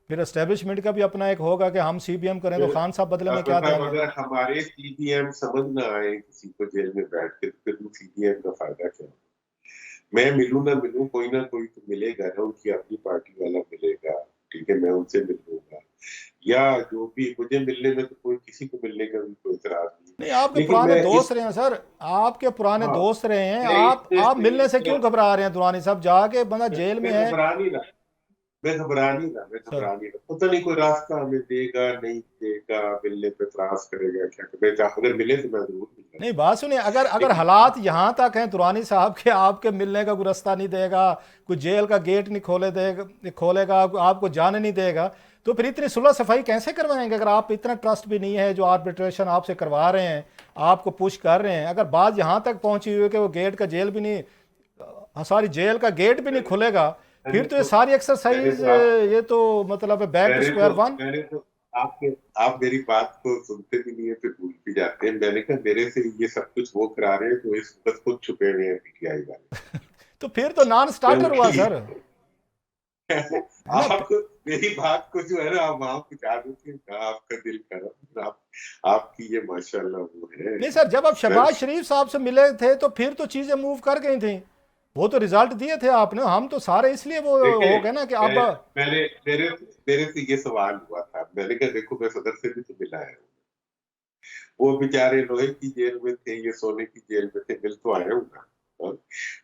फिर एस्टेब्लिशमेंट का भी अपना एक होगा कि हम सीबीएम करें तो खान साहब बदले में क्या मतलब देंगे। अगर हमारे सीबीएम समझ ना आए किसी को जेल में बैठ के, तो फिर सीबीएम का फायदा क्या? मैं मिलूं ना मिलूं, कोई ना कोई तो मिलेगा ना, उनकी अपनी पार्टी वाला मिलेगा, ठीक है, मैं उनसे मिल लूंगा, या जो भी मुझे मिलने में तो कोई किसी को मिलने का भी कोई इतराज नहीं। नहीं, आपके लेकिन पुराने मैं दोस्त इस, रहे हैं सर, आपके पुराने हाँ, दोस्त रहे हैं, मैं आप इससे आप मिलने से मैं क्यों घबरा रहे हैं? दुरानी साहब जाके बंदा जेल में मैं है। घबरा नहीं रहा, मैं घबरा नहीं रहा, मैं सर घबरा नहीं रहा। पता नहीं कोई रास्ता हमें देगा नहीं देगा, मिलने पे त्रास करेगा क्या करेगा। अगर मिले तो मैं जरूर मिलूंगा। नहीं, बात सुनिए, अगर अगर लेकिन हालात यहाँ तक हैं दुरानी साहब के, आपके मिलने का कोई रास्ता नहीं देगा, कोई जेल का गेट नहीं खोलेगा, आपको जाने नहीं देगा, तो फिर इतनी सुलह सफाई कैसे करवाएंगे? अगर आप इतना ट्रस्ट भी नहीं है, जो आर्बिट्रेशन आपसे करवा रहे हैं, आपको पुश कर रहे हैं, अगर बात यहाँ तक पहुंची हुई है कि वो गेट का जेल भी नहीं, सॉरी, जेल का गेट भी नहीं खुलेगा, फिर मैंने तो ये तो सारी मैंने एक्सरसाइज, तो आप ये तो मतलब बैक टू स्क्वायर वन। मैंने तो आपके आप मेरी बात को सुनते भी नहीं है, फिर भूल भी जाते हैं। मैंने कहा मेरे से ये सब कुछ वो करा रहे हैं तो इस बस खुद छुपे हुए हैं पीटीआई वाले। तो फिर तो नॉन मैं स्टार्टर उनके हुआ सर, लिए है ना? आप मेरी बात को जो है ना आप वहां पहुंचा देते हैं। आपका दिल करा, आप आपकी ये माशाल्लाह वो है नहीं सर, जब आप सर। शहबाज शरीफ साहब से मिले थे तो फिर तो चीजें मूव कर गई थी, वो तो रिजल्ट दिए थे आपने, हम तो सारे इसलिए वो देखिए हो गए ना कि अब। मैं मैंने मेरे मेरे से ये सवाल हुआ था। मैंने कहा देखो मैं सदर से भी तो मिला है, वो बेचारे लोहे की जेल में थे, ये सोने की जेल में थे, मिल तो आया हूँ ना। और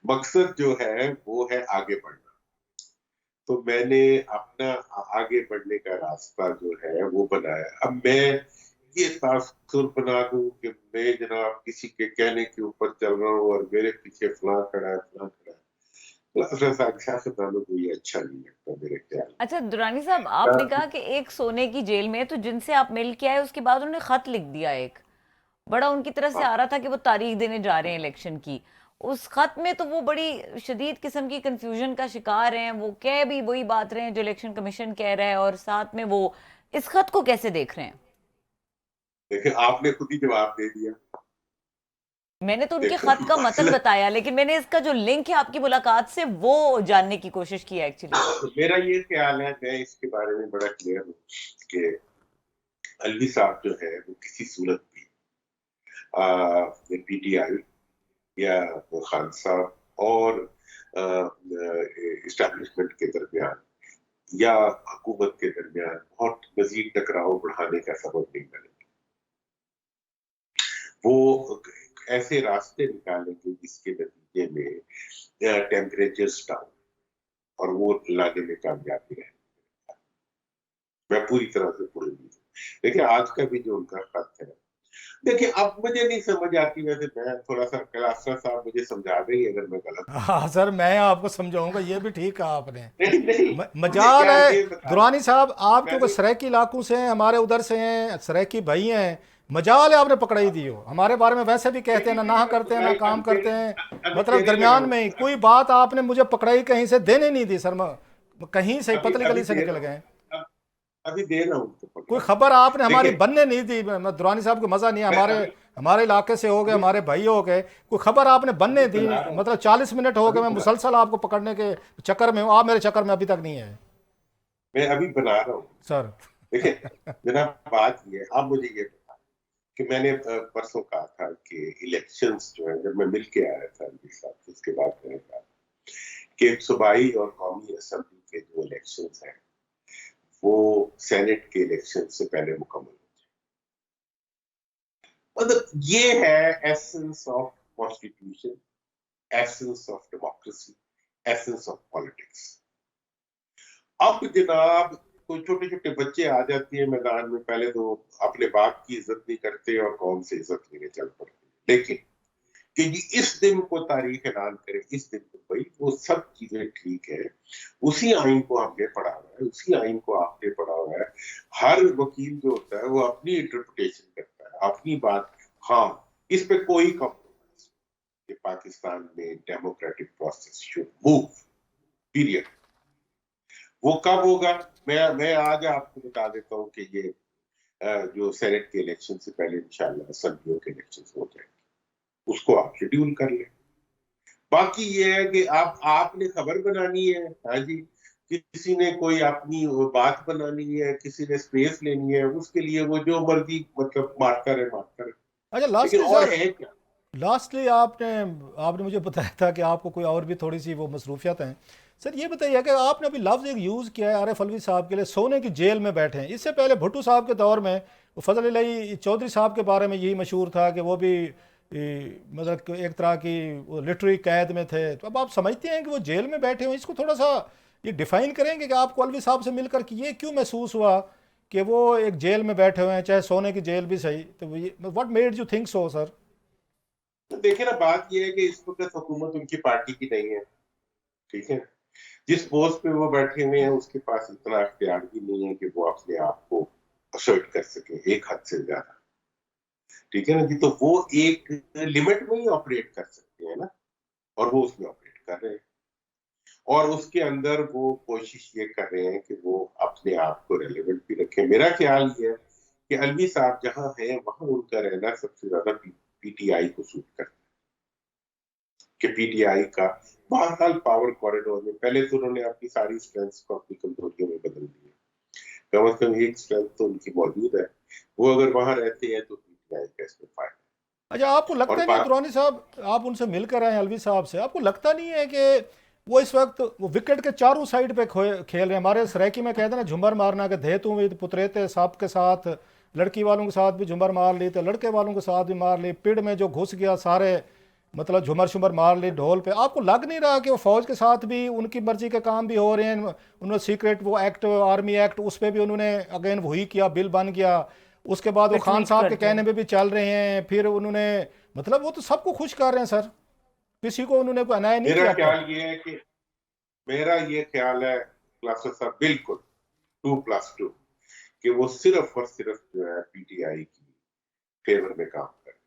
मकसद जो है वो है आगे बढ़ना। तो मैंने अपना आगे बढ़ने का रास्ता जो है वो बनाया। अब मैं ये तासुर बना दूं कि मैं जनाब किसी के कहने के ऊपर चल रहा हूँ और मेरे पीछे फलां खड़ा है फलां खड़ा है, तो ऐसा सियासतदानों को ये अच्छा नहीं लगता मेरे ख्याल अच्छा दुरानी साहब, आपने में। कहा कि एक सोने की जेल में, तो जिनसे आप मिल के आए उसके बाद उन्होंने खत लिख दिया एक, बड़ा उनकी तरफ से आ रहा था कि वो तारीख देने जा रहे हैं इलेक्शन की। उस खत में तो वो बड़ी शदीद किस्म की कंफ्यूजन का शिकार हैं, वो कह भी वही बात रहे हैं जो इलेक्शन कमीशन कह रहा है, और साथ में वो इस खत को कैसे देख रहे हैं? देखिए आपने खुद ही जवाब दे दिया। मैंने तो उनके देखो खत का मतलब मसला बताया, लेकिन मैंने इसका जो लिंक है आपकी मुलाकात से वो जानने की कोशिश की है एक्चुअली। मेरा ये ख्याल है, मैं इसके बारे में बड़ा क्लियर हूँ कि अलवी साहब जो है वो किसी सूरत भी पीटीआई या वो खान साहब और इस्टेब्लिशमेंट के दरमियान या हुकूमत के दरमियान बहुत मजीद टकराव बढ़ाने का सबब नहीं बनेंगे। वो ऐसे रास्ते निकालेंगे जिसके नतीजे में टेम्परेचर डाउन और वो लाने में कामयाबी है। मैं पूरी तरह से पूरी उम्मीद हूँ। देखिए आज का भी जो उनका खत है, देखिए अब मुझे नहीं समझ आती, वैसे मैं थोड़ा सा कलास्टर साहब मुझे समझा देंगे अगर मैं गलत हूँ। हाँ सर, मैं आपको समझाऊंगा, ये भी ठीक कहा आपने। नहीं नहीं, मुझे मजाल क्या है ये बता दुरानी साहब, आप क्योंकि मैंने सरायकी इलाकों से हैं, हमारे उधर से हैं, सरायकी भाई हैं, मजाल है आपने पकड़ाई दी हो। हमारे बारे में वैसे भी कहते हैं ना, नहीं ना मैं करते हैं ना पकड़ाई काम करते हैं, अभी मतलब देने लगा दरमियान हूँ में ही सर। कोई बात आपने मुझे पकड़ाई कहीं से देने नहीं दी सर, कहीं से अभी पतली अभी गली से दे निकल रहा हूँ, गए। अब- अभी दे रहा हूँ तो कोई पकड़ाई। खबर आपने हमारी देखिए बनने नहीं दी। दुरानी साहब को मज़ा नहीं है, मैं हमारे अभी हमारे इलाके से हो गए, अभी हमारे भाई हो गए, कोई खबर आपने बनने अभी दी? बना रहा हूँ, मतलब 40 मिनट हो गए अभी मैं बना मुसलसल आपको पकड़ने के चक्कर में हूँ, आप मेरे चक्कर में अभी तक नहीं है मैं अभी बना रहा हूँ। सर। देखिए जनाब बात ये है, अब मुझे ये बता कि मैंने परसों कहा था कि इलेक्शंस जो है, जब मैं मिल के आया था अभी साहब से, उसके बाद मैंने कहा कि सूबाई और कौमी असेंबली के जो इलेक्शंस हैं वो सेनेट के इलेक्शन से पहले मुकम्मल हो जाए। मतलब ये है essence of constitution, essence of democracy, essence of politics. अब जनाब कोई छोटे छोटे बच्चे आ जाते हैं मैदान में, पहले तो अपने बाप की इज्जत नहीं करते और कौम से इज्जत लेने चल पड़ते। लेकिन कि जी इस दिन को तारीख ऐलान करें, इस दिन को, भाई वो सब चीजें ठीक है, उसी आइन को हमने पढ़ा हुआ है, उसी आइन को आपने पढ़ा हुआ है। हर वकील जो होता है वो अपनी इंटरप्रिटेशन करता है, अपनी बात। हाँ, इस पे कोई कॉम्प्रोमाइज कि पाकिस्तान में democratic process should move, period. वो कब होगा? मैं आज आपको बता देता हूँ कि ये जो सेनेट के इलेक्शन से पहले इंशाल्लाह असेंबलियों के इलेक्शन हो जाएंगे, उसको आप शेड्यूल कर लें। बाकी ये है कि आपने खबर बनानी है, हाँ जी, किसी ने कोई अपनी वो बात बनानी है, किसी ने स्पेस लेनी है, उसके लिए वो जो मर्जी मतलब मारता रहे। अच्छा, लेकिन लास्टली और सर, है क्या? लास्टली आपने आपने मुझे बताया था कि आपको कोई और भी थोड़ी सी वो मसरूफियत हैं। सर ये बताइए कि आपने अभी लफ्ज़ एक यूज़ किया है आरिफ अलवी साहब के लिए, सोने की जेल में बैठे हैं। इससे पहले भुट्टो साहब के दौर में वो फजल इलाही चौधरी साहब के बारे में यही मशहूर था कि वो भी मतलब कि एक तरह की वो लिटरेरी कैद में थे। तो अब आप समझते हैं कि वो जेल में बैठे हुए, इसको थोड़ा सा ये डिफाइन करेंगे कि आपको अलवी साहब से मिलकर कि ये क्यों महसूस हुआ कि वो एक जेल में बैठे हुए हैं, चाहे सोने की जेल भी सही, तो what made you think so sir? तो देखिए ना, बात ये है कि इस वक्त हुकूमत उनकी पार्टी की नहीं है, ठीक है। जिस पोस्ट पे वो बैठे हुए हैं उसके पास इतना अख्तियार भी नहीं है कि वो अपने आप को असर्ट कर सके एक हद से ज्यादा, ठीक है ना जी। तो वो एक लिमिट में ही ऑपरेट कर सकते हैं ना, और वो उसमें ऑपरेट कर रहे हैं, और उसके अंदर वो कोशिश ये कर रहे हैं कि वो अपने आप को रेलेवेंट भी रखें। मेरा ख्याल ये है कि अलवी साहब जहां हैं वहां उनका रहना सबसे ज्यादा पीटीआई को सूट करता है, कि पीटीआई का बहरहाल पावर कॉरिडोर में पहले तो उन्होंने अपनी सारी स्ट्रेंथ को अपनी कमजोरियों में बदल दिया, कम से कम एक स्ट्रेंथ तो उनकी मौजूद है, वो अगर वहां रहते हैं तो पीटीआई का इसमें फायदा। अच्छा, आपको लगता और नहीं बात दुरानी साहब, आप उनसे मिलकर आए अलवी साहब से, आपको लगता नहीं है कि वो इस वक्त वो विकेट के चारों साइड पे खेल रहे हैं? हमारे सरायकी में कहते हैं ना झुमर मारना, के धे तू भी पुतरेते सांप के साथ, लड़की वालों के साथ भी झुमर मार ली, तो लड़के वालों के साथ भी मार ली, पिड़ में जो घुस गया सारे मतलब झुमर शुमर मार ली ढोल पे। आपको लग नहीं रहा कि वो फौज के साथ भी उनकी मर्जी के काम भी हो रहे हैं? उन्होंने सीक्रेट वो एक्ट, आर्मी एक्ट, उस पर भी उन्होंने अगेन वही किया, बिल बन गया, उसके बाद वो खान ट्वीट साहब के करते कहने हैं। पे भी चल रहे हैं, फिर उन्होंने मतलब वो तो सबको खुश कर रहे हैं सर, किसी को उन्होंने कोई अन्याय नहीं मेरा किया अब तक। ख्याल ये है कि मेरा ये ख्याल है क्लासेस साहब, बिल्कुल 2+2, कि वो सिर्फ और सिर्फ जो है पीटीआई की फेवर में काम कर,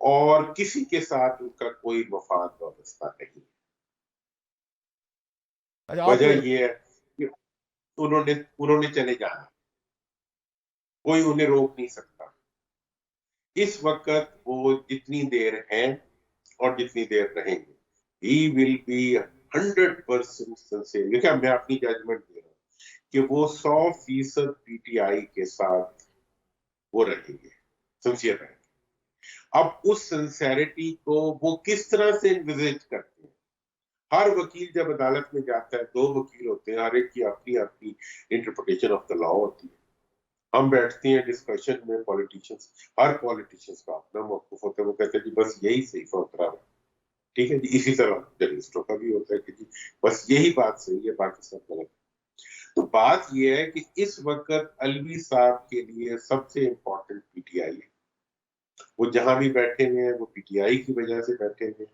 और किसी के साथ उनका कोई मफाद वाबस्ता नहीं। अच्छा, आपको वजह ये है कि उन्होंने उन्होंने चले जाना, कोई उन्हें रोक नहीं सकता। इस वक्त वो जितनी देर हैं और जितनी देर रहेंगे, ही विल बी 100% सिंसियर। देखिए, मैं अपनी जजमेंट दे रहा हूँ कि वो 100% पीटीआई के साथ वो रहेंगे, सिंसियर रहेंगे। अब उस सिंसियरिटी को वो किस तरह से इन्विजिट करते हैं? हर वकील जब अदालत में जाता है, दो वकील होते हैं, हर एक की अपनी अपनी इंटरप्रिटेशन ऑफ द लॉ होती है। हम बैठते हैं डिस्कशन में, पॉलिटिशियंस, हर पॉलिटिशियंस का अपना मौक़िफ़ होता है, वो कहते हैं जी बस यही सही फैसला है, ठीक है जी। इसी तरह जर्नलिस्टों का भी होता है कि जी बस यही बात सही है, बाकी सब गलत। तो बात ये है कि इस वक्त अलवी साहब के लिए सबसे इम्पोर्टेंट पीटीआई है। वो जहां भी बैठे हुए हैं वो पीटीआई की वजह से बैठे हुए हैं,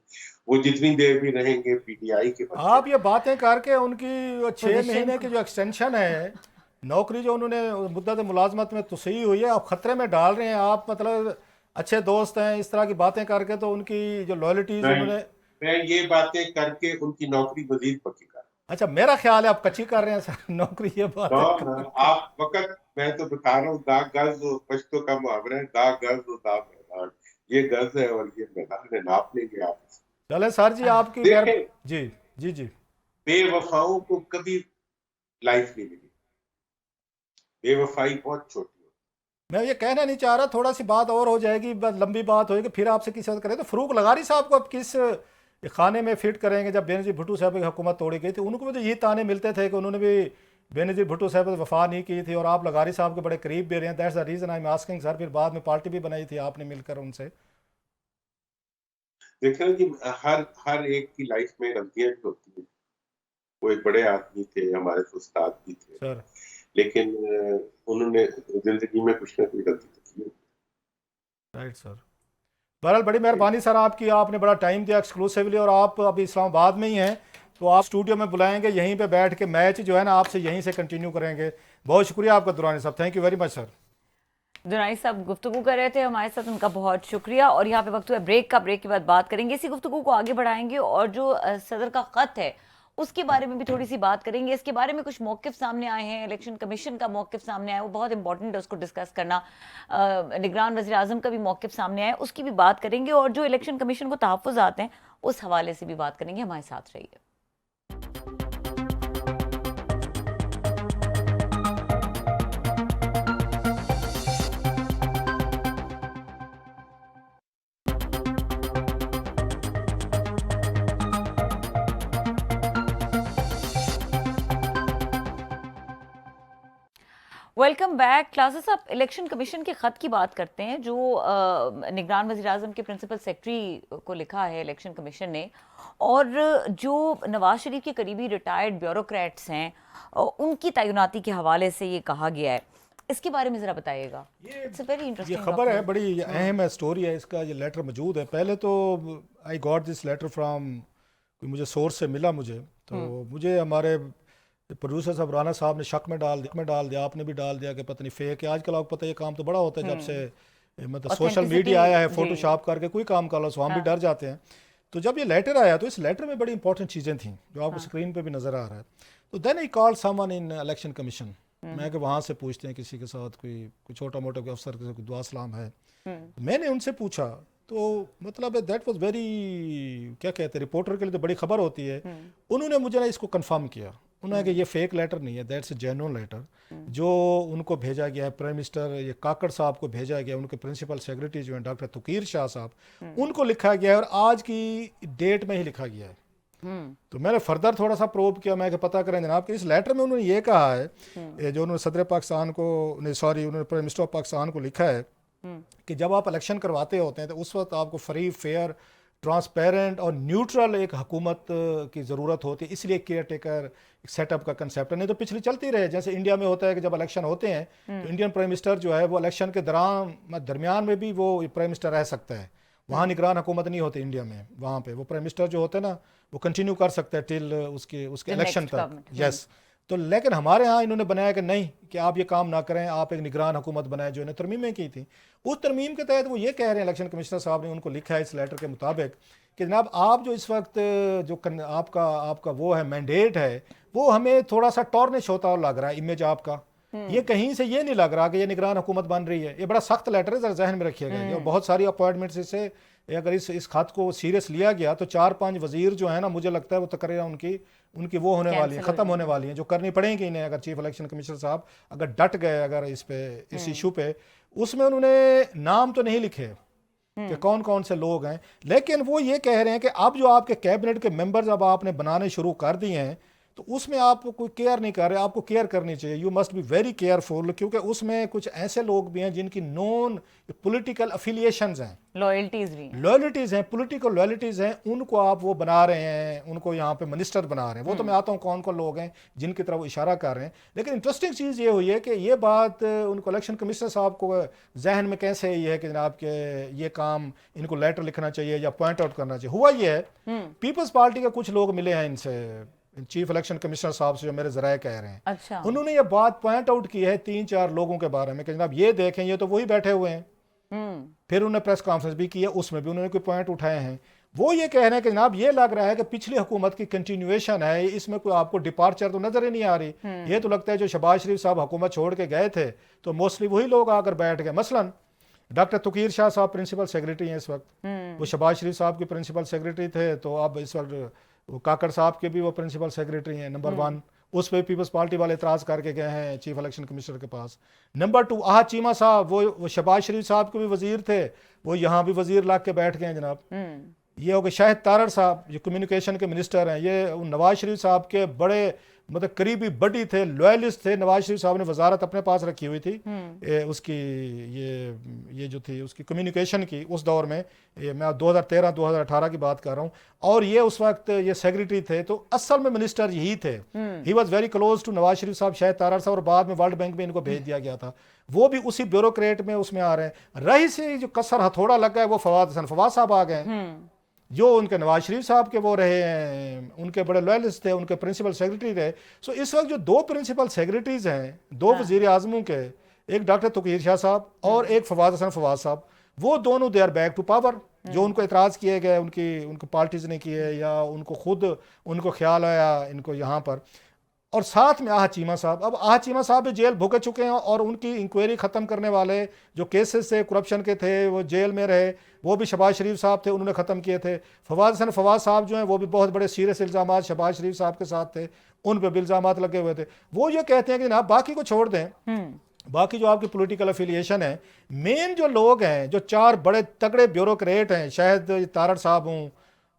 वो जितनी देर भी रहेंगे पीटीआई के बदले। आप ये बातें करके उनकी 6 पोजीशन महीने को। की जो एक्सटेंशन है, नौकरी जो उन्होंने मुद्दत मुलाजमत में तोसी हुई है, आप खतरे में डाल रहे हैं। आप मतलब अच्छे दोस्त हैं, इस तरह की बातें करके तो उनकी जो लॉयल्टीज मैं उन्होंने। मैं ये बातें करके उनकी नौकरी मजीद पक्की कर। अच्छा, मेरा ख्याल है आप कच्ची कर रहे हैं सर नौकरी, ये बातें हाँ हाँ, करके। आप वक्त, मैं तो बता रहा हूँ, दाग गज पश्तो का मुहावरा है, दाग गज दाग मैदान। ये गज है और ये मैदान है, नाप लेंगे आप। चले सर जी, आपकी मेहर। देखें, जी जी जी। बेवफाओं को कभी लाइफ नहीं मिली, बेवफाई बहुत छोटी होती मैं ये कहना नहीं चाह रहा, थोड़ा सी बात और हो जाएगी, लंबी बात होगी, फिर आपसे किसी बात करें। तो फरूक लगारी साहब को अब किस खाने में फिट करेंगे? जब बेनजीर भुट्टो साहब की हुकूमत तोड़ी गई थी, उनको भी तो ये ताने मिलते थे कि उन्होंने भी बेनजीर भुट्टो साहब से वफा नहीं की थी, और आप लगारी साहब के बड़े करीब भी रहे हैं। That's the reason I am asking sir. फिर बाद में पार्टी भी बनाई थी आपने मिलकर उनसे। है। देखें ना कि हर हर एक की लाइफ में गलतियां भी होती हैं। वो एक बड़े आदमी थे, हमारे तो उस्ताद भी थे, सर लेकिन उन्होंने जिंदगी में कुछ ना कुछ गलती तो की राइट सर। बहरहाल बड़ी होगी। मेहरबानी सर आपकी, आपने बड़ा टाइम दिया एक्सक्लूसिवली, और आप अभी इस्लामाबाद में ही हैं, तो आप स्टूडियो में बुलाएंगे, यहीं पे बैठ के मैच जो है ना आपसे यहीं से कंटिन्यू करेंगे। बहुत शुक्रिया आपका दुरानी साहब, thank you very much sir. Durrani साहब गुफ्तगू कर रहे थे हमारे साथ, उनका बहुत शुक्रिया। और यहाँ पे वक्त हुआ ब्रेक का, ब्रेक के बाद बात करेंगे, इसी गुफ्तगू को आगे बढ़ाएंगे, और जो सदर का खत है उसके बारे में भी थोड़ी सी बात करेंगे। इसके बारे में कुछ मौक़िफ़ सामने आए हैं, इलेक्शन कमीशन का मौक़िफ़ सामने आया है, वो बहुत इंपॉर्टेंट है उसको डिस्कस करना। निगरान वज़ीर आज़म का भी मौक़िफ़ सामने आया है, उसकी भी बात करेंगे, और जो इलेक्शन कमीशन को तहफ़्फ़ुज़ आते हैं उस हवाले से भी बात करेंगे। हमारे साथ रहिए। Welcome back classes. आप इलेक्शन कमीशन के खत की बात करते हैं जो निगरान वज़ीर आज़म के प्रिंसिपल सेक्रेटरी को लिखा है इलेक्शन कमीशन ने, और जो नवाज शरीफ के करीबी रिटायर्ड ब्यूरोक्रेट्स हैं उनकी तैनाती के हवाले से ये कहा गया है। इसके बारे में ज़रा बताइएगा। इट्स अ वेरी ये इंटरेस्टिंग खबर है, बड़ी अहम है, स्टोरी है, इसका ये लेटर मौजूद है। पहले तो I got this letter from, मुझे सोर्स से मिला मुझे, तो मुझे हमारे प्रोड्यूसर साहब राना साहब ने शक में डाल दिया, आपने भी डाल दिया कि पता नहीं फेक है। आजकल आपको पता है ये काम तो बड़ा होता है, जब से मतलब सोशल मीडिया आया है, फोटोशॉप करके कोई काम कर लो, सो हम भी डर जाते हैं। तो जब ये लेटर आया तो इस लेटर में बड़ी इंपॉर्टेंट चीज़ें थी जो आपको स्क्रीन पे भी नज़र आ रहा है। तो then I called someone in election commission, मैं कि वहाँ से पूछते हैं किसी के साथ कोई छोटा मोटा कोई अफसर के साथ कोई दुआ सलाम है। मैंने उनसे पूछा तो मतलब दैट वाज वेरी, क्या कहते हैं, रिपोर्टर के लिए तो बड़ी खबर होती है। उन्होंने मुझे ना इसको कंफर्म किया, उन्होंने कि ये फेक लेटर नहीं है, दैट्स अ जेन्युइन लेटर जो उनको भेजा गया है। प्राइम मिनिस्टर ये काकड़ साहब को भेजा गया, उनके प्रिंसिपल सेक्रेटरी जो हैं डॉक्टर तुकीर शाह साहब, उनको लिखा गया है और आज की डेट में ही लिखा गया है। तो मैंने फर्दर थोड़ा सा प्रोब किया, मैं कि पता करें जनाब कि इस लेटर में उन्होंने ये कहा है, जो उन्होंने सदर पाकिस्तान को, सॉरी, उन्होंने प्राइम मिनिस्टर ऑफ पाकिस्तान को लिखा है कि जब आप इलेक्शन करवाते होते हैं तो उस वक्त आपको फ्री, फेयर, ट्रांसपेरेंट और न्यूट्रल एक हुकूमत की ज़रूरत होती है, इसलिए केयर टेकर सेटअप का कंसेप्ट है। नहीं तो पिछली चलती रहे, जैसे इंडिया में होता है कि जब इलेक्शन होते हैं तो इंडियन प्राइम मिनिस्टर जो है वो इलेक्शन के दरमियान में भी वो प्राइम मिनिस्टर रह सकता है। वहाँ निगरान हुकूमत नहीं होती इंडिया में, वहाँ पे वो प्राइम मिनिस्टर जो होते हैं ना वो कंटिन्यू कर सकता है टिल उसके इलेक्शन तक। यस, तो लेकिन हमारे यहाँ इन्होंने बनाया कि नहीं, कि आप ये काम ना करें, आप एक निगरान हुकूमत बनाए, जो इन्हें तरमीमें की थी। उस तरमीम के तहत वो ये कह रहे हैं, इलेक्शन कमिश्नर साहब ने उनको लिखा है इस लेटर के मुताबिक कि जनाब आप जो इस वक्त जो आपका वो है मैंडेट है, वो हमें थोड़ा सा टॉर्निश होता हुआ लग रहा है, इमेज आपका। ये कहीं से ये नहीं लग रहा कि ये निगरान हुकूमत बन रही है। ये बड़ा सख्त लेटर है, जरा जहन में रखिएगा। और बहुत सारी अपॉइंटमेंट्स इससे, अगर इस खत को सीरियस लिया गया तो 4-5 वजीर जो है ना, मुझे लगता है वो तकरीर उनकी वो होने वाली है, ख़त्म होने वाली हैं, जो करनी पड़ेंगी इन्हें, अगर चीफ इलेक्शन कमिश्नर साहब अगर डट गए अगर इस इशू पे। उसमें उन्होंने नाम तो नहीं लिखे कि कौन कौन से लोग हैं, लेकिन वो ये कह रहे हैं कि अब जो आपके कैबिनेट के मेंबर्स अब आपने बनाने शुरू कर दिए हैं तो उसमें आप कोई केयर नहीं कर रहे, आपको केयर करनी चाहिए। You must be very careful, क्योंकि उसमें कुछ ऐसे लोग भी हैं जिनकी नॉन पॉलिटिकल अफिलिएशंस हैं, लॉयल्टीज़ हैं, पॉलिटिकल लॉयल्टीज़ हैं, उनको आप वो बना रहे हैं, उनको यहाँ पे मिनिस्टर बना रहे हैं। वो तो मैं आता हूँ कौन कौन लोग हैं जिनकी तरफ वो इशारा कर रहे हैं। लेकिन इंटरेस्टिंग चीज़ ये हुई है कि ये बात उनको इलेक्शन कमिश्नर साहब को जहन में कैसे ये है कि जनाब के ये काम इनको लेटर लिखना चाहिए या पॉइंट आउट करना चाहिए। हुआ ये है, पीपल्स पार्टी के कुछ लोग मिले हैं इनसे, चीफ इलेक्शन कमिश्नर साहब से, जो मेरे जराए कह रहे हैं। अच्छा। उन्होंने ये बात पॉइंट आउट की है 3-4 लोगों के बारे में कि जनाब ये देखें, ये तो वही बैठे हुए हैं। फिर उन्होंने प्रेस कॉन्फ्रेंस भी की है, उसमें भी उन्होंने कोई पॉइंट उठाए हैं। वो ये कह रहे हैं कि जनाब ये लग रहा है कि पिछली हुकूमत की कंटिन्यूएशन है, इसमें कोई आपको डिपार्चर तो नजर ही नहीं आ रही। ये तो लगता है जो शहबाज शरीफ साहब हुकूमत छोड़ के गए थे तो मोस्टली वही लोग आकर बैठ गए। मसलन डॉक्टर तुकीर शाह साहब प्रिंसिपल सेक्रेटरी हैं इस वक्त, वो शहबाज शरीफ साहब के प्रिंसिपल सेक्रेटरी थे, तो अब इस वक्त वो काकड़ साहब के भी वो प्रिंसिपल सेक्रेटरी हैं। नंबर 1, उस पर पीपल्स पार्टी वाले इतराज़ करके गए हैं चीफ इलेक्शन कमिश्नर के पास। नंबर 2, आहा चीमा साहब, वो शहबाज शरीफ साहब के भी वजीर थे, वो यहाँ भी वजीर लाग के बैठ गए हैं जनाब। ये हो गए शाहिद तारड़ साहब, जो कम्युनिकेशन के मिनिस्टर हैं, ये नवाज शरीफ साहब के बड़े मतलब करीबी बडी थे, लॉयलिस्ट थे। नवाज शरीफ साहब ने वजारत अपने पास रखी हुई थी उसकी, ये जो थी उसकी कम्युनिकेशन की उस दौर में, मैं 2013-2018 की बात कर रहा हूँ। और ये उस वक्त ये सेक्रेटरी थे, तो असल में मिनिस्टर यही थे। He was very close to Nawaz Sharif Sahab, Shahid Tarar साहब, और बाद में वर्ल्ड बैंक में इनको भेज दिया गया था। वो भी उसी ब्यूरोक्रेट में उसमें आ रहे हैं। रही से जो कसर हथौड़ा लगा है वो फवाद साहब आ गए, जो उनके नवाज शरीफ साहब के वो रहे हैं, उनके बड़े लॉयलिस्ट थे, उनके प्रिंसिपल सेक्रेटरी रहे। सो इस वक्त जो 2 प्रिंसिपल सेक्रेटरीज हैं, 2 वजीर आजमों के, एक डॉक्टर तुकीर शाह साहब और एक फवाद साहब, वो दोनों they are back to power. जो उनको एतराज़ किए गए उनको पार्टीज ने किए या उनको खुद उनको ख्याल आया इनको यहाँ पर। और साथ में आहा चीमा साहब, अब आहा चीमा साहब भी जेल भुगत चुके हैं और उनकी इंक्वायरी ख़त्म करने वाले जो केसेस थे करप्शन के थे, वो जेल में रहे, वो भी शहबाज शरीफ साहब थे, उन्होंने ख़त्म किए थे। फवाद साहब जो हैं वो भी बहुत बड़े सीरियस इल्ज़ाम शहबाज शरीफ साहब के साथ थे, उन पर भी इल्ज़ाम लगे हुए थे। वो ये कहते हैं कि जनाब बाकी को छोड़ दें, बाकी जो आपकी पॉलिटिकल एफिलिएशन है, मेन जो लोग हैं, जो 4 बड़े तगड़े ब्यूरोक्रेट हैं, शायद तारड़ साहब हूँ,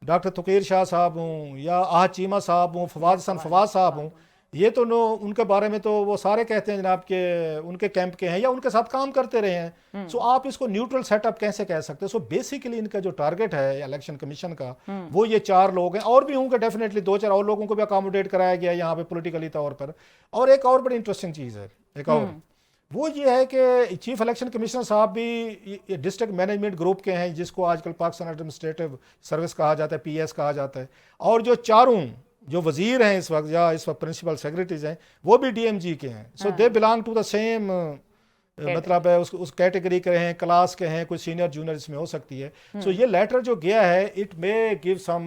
डॉक्टर तुकीर शाह साहब हूँ, या आहा चीमा साहब हूँ, फवाद साहब हूँ, ये तो नो, उनके बारे में तो वो सारे कहते हैं जनाब के उनके कैंप के हैं या उनके साथ काम करते रहे हैं। सो आप इसको न्यूट्रल सेटअप कैसे कह सकते हैं? सो बेसिकली इनका जो टारगेट है इलेक्शन कमीशन का वो ये 4 लोग हैं, और भी होंगे डेफिनेटली, 2-4 और लोगों को भी अकोमोडेट कराया गया यहाँ पे पॉलिटिकली तौर पर। और एक और बड़ी इंटरेस्टिंग चीज़ है, एक और वो ये है कि चीफ इलेक्शन कमिश्नर साहब भी डिस्ट्रिक्ट मैनेजमेंट ग्रुप के हैं, जिसको आजकल पाकिस्तान एडमिनिस्ट्रेटिव सर्विस कहा जाता है, पीएस कहा जाता है। और जो चारों जो वजीर हैं इस वक्त या इस वक्त प्रिंसिपल सेक्रेटरीज हैं वो भी डीएमजी के हैं। So they belong to the same, मतलब है उस कैटेगरी के हैं, क्लास के हैं, कोई सीनियर जूनियर इसमें हो सकती है। सो ये लेटर जो गया है इट मे गिव सम,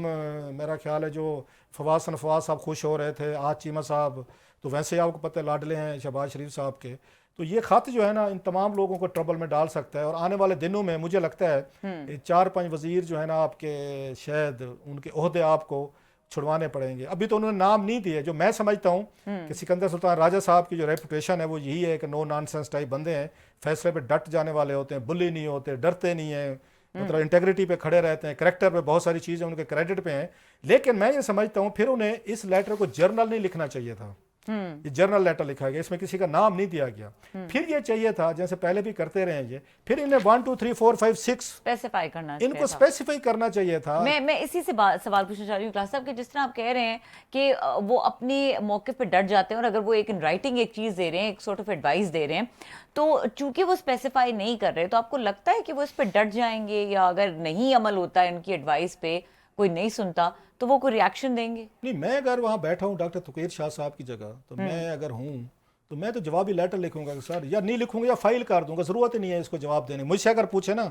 मेरा ख्याल है जो फवाद साहब खुश हो रहे थे, आज चीमा साहब तो वैसे ही आपको पता है लाडले हैं शहबाज शरीफ साहब के, तो ये खत जो है ना इन तमाम लोगों को ट्रबल में डाल सकता है। और आने वाले दिनों में मुझे लगता है 4-5 वजीर जो है ना आपके शायद उनके ओहदे आपको छुड़वाने पड़ेंगे। अभी तो उन्होंने नाम नहीं दिए। जो मैं समझता हूँ कि सिकंदर सुल्तान राजा साहब की जो रेपुटेशन है वो यही है कि नो नॉनसेंस टाइप बंदे हैं, फैसले पे डट जाने वाले होते हैं, बुली नहीं होते, डरते नहीं हैं, मतलब इंटेग्रिटी पे खड़े रहते हैं, करेक्टर पे बहुत सारी चीज़ें उनके क्रेडिट पे हैं। लेकिन मैं ये समझता हूँ फिर उन्हें इस लेटर को जर्नल नहीं लिखना चाहिए था। ये जर्नल लेटर लिखा गया, इसमें किसी का नाम नहीं दिया गया। फिर ये चाहिए था, जैसे पहले भी करते रहे ये, फिर इन्हें 1 2 3 4 5 6 स्पेसिफाई करना इनको स्पेसिफाई करना चाहिए था। मैं इसी से सवाल पूछना चाह रही हूँ क्लास साहब कि जिस तरह आप कह रहे हैं कि वो अपने मौके पे डट जाते हैं और अगर वो एक इन राइटिंग एक चीज दे रहे हैं, एक सॉर्ट ऑफ एडवाइस दे रहे हैं, तो चूंकि वो स्पेसिफाई नहीं कर रहे, तो आपको लगता है कि वो इस पे डट जाएंगे, या अगर नहीं अमल होता है उनकी एडवाइस पे, कोई नहीं सुनता, तो वो कोई रिएक्शन देंगे? नहीं, मैं अगर वहाँ बैठा हूँ डॉक्टर तुकीर शाह साहब की जगह, तो मैं अगर हूँ तो मैं तो जवाबी लेटर लिखूंगा सर, या नहीं लिखूंगा या फाइल कर दूंगा, जरूरत ही नहीं है इसको जवाब देने। मुझसे अगर पूछे ना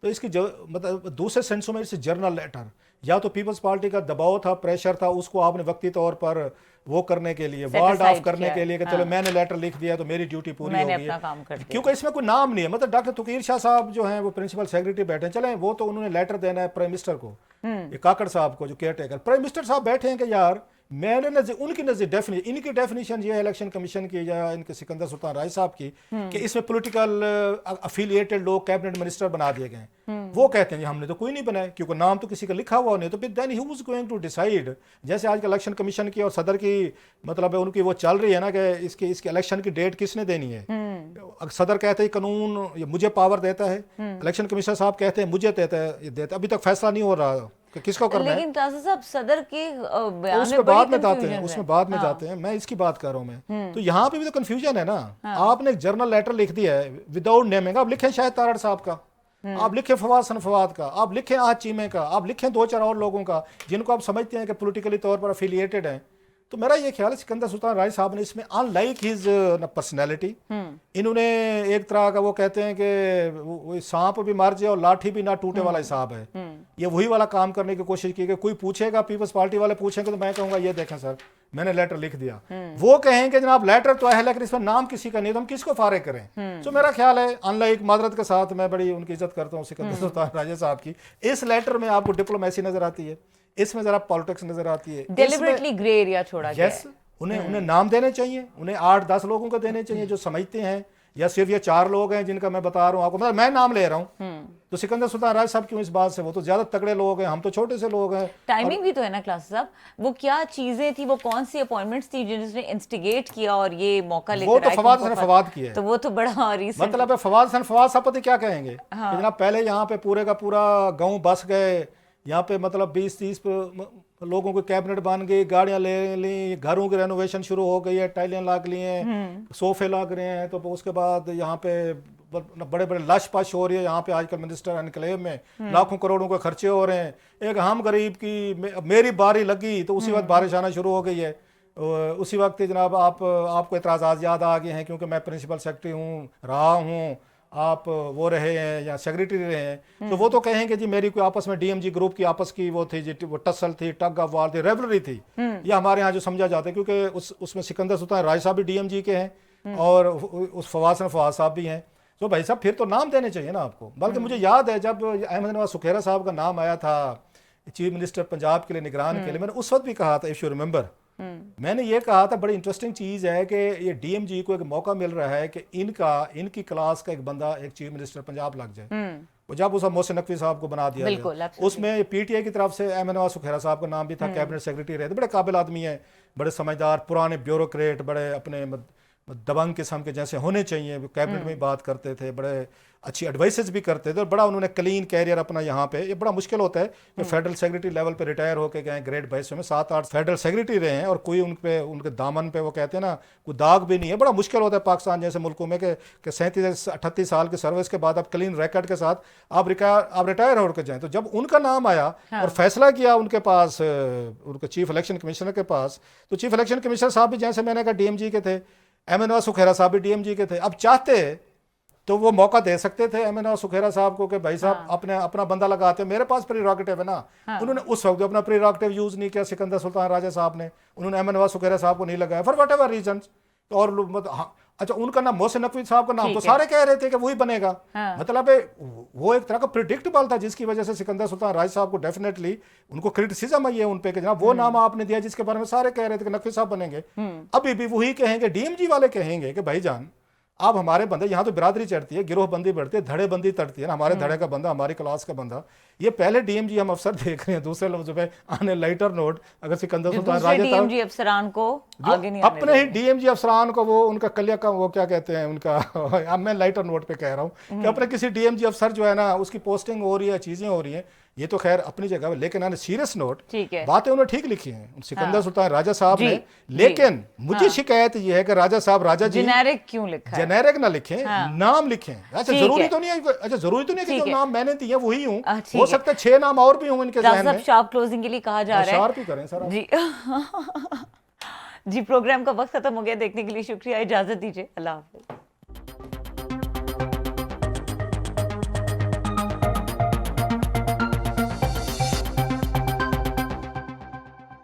तो इसकी मतलब दूसरे सेंसों में इसे जर्नल लेटर, या तो पीपल्स पार्टी का दबाव था, प्रेशर था, उसको आपने वक्ती तौर पर वो करने के लिए, वार्ड ऑफ करने के लिए कि चलो मैंने लेटर लिख दिया तो मेरी ड्यूटी पूरी हो गई है, क्योंकि इसमें कोई नाम नहीं है। मतलब डॉक्टर तुकीर शाह साहब जो हैं वो प्रिंसिपल सेक्रेटरी बैठे हैं, चले वो तो उन्होंने लेटर देना है प्राइम मिनिस्टर को, काकड़ साहब को जो केयर टेकर, प्राइम मिनिस्टर साहब बैठे हैं कि यार मैंने उनकी नजर डेफिनेशन, इनकी डेफिनेशन ये है इलेक्शन कमीशन की या इनके सिकंदर सुल्तान राय साहब की कि इसमें पॉलिटिकल अफिलिएटेड लोग कैबिनेट मिनिस्टर बना दिए गए। वो कहते हैं हमने तो कोई नहीं बनाया, क्योंकि नाम तो किसी का लिखा हुआ नहीं, तो फिर then he was going to decide. जैसे आज इलेक्शन कमीशन की और सदर की मतलब है उनकी वो चल रही है ना कि इसके इलेक्शन की डेट किसने देनी है। सदर कहते हैं कानून मुझे पावर देता है, इलेक्शन कमिश्नर साहब कहते हैं मुझे देता है, अभी तक फैसला नहीं हो रहा कि किसको करना है। लेकिन क्लास साहब सदर के बयान उसमें बाद में जाते हैं, उसमें बाद में जाते हैं, मैं इसकी बात कर रहा हूँ मैं। तो यहाँ पे भी तो कंफ्यूजन है ना। आपने एक जर्नल लेटर लिख दिया है विदाउट नेमिंग, आप लिखें शायद तारड़ साहब का, आप लिखें फवाद का, आप लिखें आज चीमे का, आप लिखें 2-4 और लोगों का जिनको आप समझते हैं कि पॉलिटिकली तौर पर अफिलिएटेड हैं। तो मेरा ये ख्याल है सिकंदर सुल्तान राय साहब ने इसमें अनलाइक हिज पर्सनैलिटी, इन्होंने एक तरह का वो कहते हैं कि सांप भी मार जाए और लाठी भी ना टूटे वाला हिसाब है, ये वही वाला काम करने की कोशिश की कि कोई पूछेगा, पीपल्स पार्टी वाले पूछेंगे तो मैं कहूँगा ये देखें सर मैंने लेटर लिख दिया, वो कहेंगे जनाब लेटर तो है लेकिन इसमें नाम किसी का नहीं, तो हम किसको फारे करें। तो मेरा ख्याल है अनलाइक मादरत के साथ मैं बड़ी उनकी इज्जत करता हूँ सिकंदर सुल्तान राजा साहब की, इस लेटर में आपको डिप्लोमेसी नजर आती है, इसमें जरा पॉलिटिक्स नजर आती है, डेलिबरेटली ग्रे एरिया छोड़ा गया है। उन्हें नाम देने चाहिए, उन्हें 8-10 लोगों को देने चाहिए जो समझते हैं, या सिर्फ ये 4 लोग हैं जिनका मैं बता रहा हूँ आपको, मतलब मैं नाम ले रहा हूँ। तो सिकंदर सुल्तान राज साहब क्यों इस बात से, वो तो ज्यादा तगड़े लोग हैं, हम तो छोटे से लोग हैं। टाइमिंग भी तो है ना क्लास साहब, वो क्या चीजें थी, वो कौन सी अपॉइंटमेंट्स थी जिसने इंस्टिगेट किया और ये मौका लेकर, वो तो फवाद किया है, तो वो तो बड़ा रीसेंट मतलब है फवाद साहब पता क्या कहेंगे कि जनाब पहले यहाँ पे पूरे का पूरा गाँव बस गए, यहाँ पे मतलब 20-30 लोगों को कैबिनेट बन गई, गाड़ियां ले ली, घरों की रेनोवेशन शुरू हो गई है, टाइलें लग ली हैं, सोफे लग रहे हैं, तो उसके बाद यहाँ पे बड़े बड़े लश पश हो रही है। यहाँ पे आजकल मिनिस्टर एनक्लेव में लाखों करोड़ों के खर्चे हो रहे हैं। एक हम गरीब की मेरी बारी लगी तो उसी वक्त बारिश आना शुरू हो गई है, उसी वक्त जनाब आपको एतराज़ात याद आ गए हैं क्योंकि मैं प्रिंसिपल सेक्रेटरी हूँ, रहा हूँ, आप वो रहे हैं या सेक्रेटरी रहे हैं, तो वो तो कहेंगे जी मेरी कोई आपस में डीएमजी ग्रुप की आपस की वो थी जी, वो टसल थी, टग ऑफ वार थी, रेवलरी थी, ये हमारे यहाँ जो समझा जाता है, क्योंकि उसमें सिकंदर सुल्तान राय साहब भी डीएमजी के हैं और उस फवाद साहब भी हैं। तो भाई साहब फिर तो नाम देने चाहिए ना आपको। बल्कि मुझे याद है जब अहमद नवाज सुखेरा साहब का नाम आया था चीफ मिनिस्टर पंजाब के लिए, निगरान के लिए, मैंने उस वक्त भी कहा था, इफ यू रिमेंबर, मैंने ये कहा था बड़ी इंटरेस्टिंग चीज़ है कि ये डीएमजी को एक मौका मिल रहा है कि इनकी क्लास का एक बंदा एक चीफ मिनिस्टर पंजाब लग जाए। वो जब उस मोहसिन नकवी साहब को बना दिया बिल्कुल, गया, absolutely। उसमें पीटीआई की तरफ से एम नवाज सुखैरा साहब का नाम भी था, कैबिनेट सेक्रेटरी रहे थे, बड़े काबिल आदमी है, बड़े समझदार, पुराने ब्यूरोक्रेट, बड़े अपने दबंग किस्म के जैसे होने चाहिए, वो कैबिनेट में बात करते थे, बड़े अच्छी एडवाइसेस भी करते थे, और बड़ा उन्होंने क्लीन कैरियर अपना यहाँ पे। ये बड़ा मुश्किल होता है कि फेडरल सेक्रेटरी लेवल पे रिटायर होके गए, ग्रेड 22 में 7-8 फेडरल सेक्रेटरी रहे हैं और कोई उनके दामन पे वो कहते हैं ना कोई दाग भी नहीं है। बड़ा मुश्किल होता है पाकिस्तान जैसे मुल्कों में कि 37-38 साल की सर्विस के बाद आप क्लीन रिकॉर्ड के साथ आप रिटायर होकर जाएं। तो जब उनका नाम आया और फैसला किया उनके पास, उनके चीफ इलेक्शन कमिश्नर के पास, तो चीफ इलेक्शन कमिश्नर साहब भी जैसे मैंने कहा डीएमजी के थे, एम नवाज सुखैरा साहब भी डीएमजी के थे। अब चाहते तो वो मौका दे सकते थे एम नवाज सुखैरा साहब को कि भाई साहब अपना बंदा लगाते, मेरे पास प्रीरोगेटिव है ना। उन्होंने उस वक्त अपना प्रीरोगेटिव यूज नहीं किया सिकंदर सुल्तान राजा साहब ने, उन्होंने एम नवाज सुखैरा साहब को नहीं लगाया फॉर वट एवर रीजन। और अच्छा, उनका नाम मोहसिन नकवी साहब का नाम तो सारे कह रहे थे कि वही बनेगा। मतलब वो एक तरह का प्रिडिक्टेबल था, जिसकी वजह से सिकंदर सुल्तान राज साहब को डेफिनेटली उनको क्रिटिसिज्म आई है उन पे कि जनाब वो नाम आपने दिया जिसके बारे में सारे कह रहे थे कि नकवी साहब बनेंगे। अभी भी वही कहेंगे, डीएमजी वाले कहेंगे कि भाईजान आप हमारे बंदे, यहाँ तो बिरादरी चढ़ती है, गिरोह बंदी बढ़ती है, धड़े बंदी तड़ती है ना, हमारे धड़े का बंदा, हमारी क्लास का बंदा। ये पहले डीएमजी हम अफसर देख रहे हैं, दूसरे लफ्ज़ों पे आने लाइटर नोट, अगर सिकंदर सुल्तान राजा डीएमजी अफसरान को आगे नहीं आने अपने ही डीएमजी अफसरान को वो उनका कलिया का वो क्या कहते हैं उनका अब मैं लाइटर नोट पे कह रहा हूँ कि अपने किसी डीएमजी अफसर जो है ना उसकी पोस्टिंग हो रही है, चीजें हो रही हैं, ये तो खैर अपनी जगह है, लेकिन आने सीरियस नोट बातें उन्होंने ठीक लिखी हैं सिकंदर सुल्तान राजा साहब ने। लेकिन मुझे शिकायत ये है कि राजा साहब राजा जी जेनेरिक क्यों लिखा है? जेनेरिक ना लिखें, नाम लिखें। अच्छा जरूरी तो नहीं है, अच्छा जरूरी तो नहीं है कि जो नाम मैंने दिए वही हूँ, हो सकता है 6 नाम और भी होंगे इनके ज़हन में। शार्प क्लोजिंग के लिए कहा जा रहा है, शार्प ही करें सर जी। जी, प्रोग्राम का वक्त खत्म हो गया, देखने के लिए शुक्रिया, इजाजत दीजिए, अल्लाह हाफिज।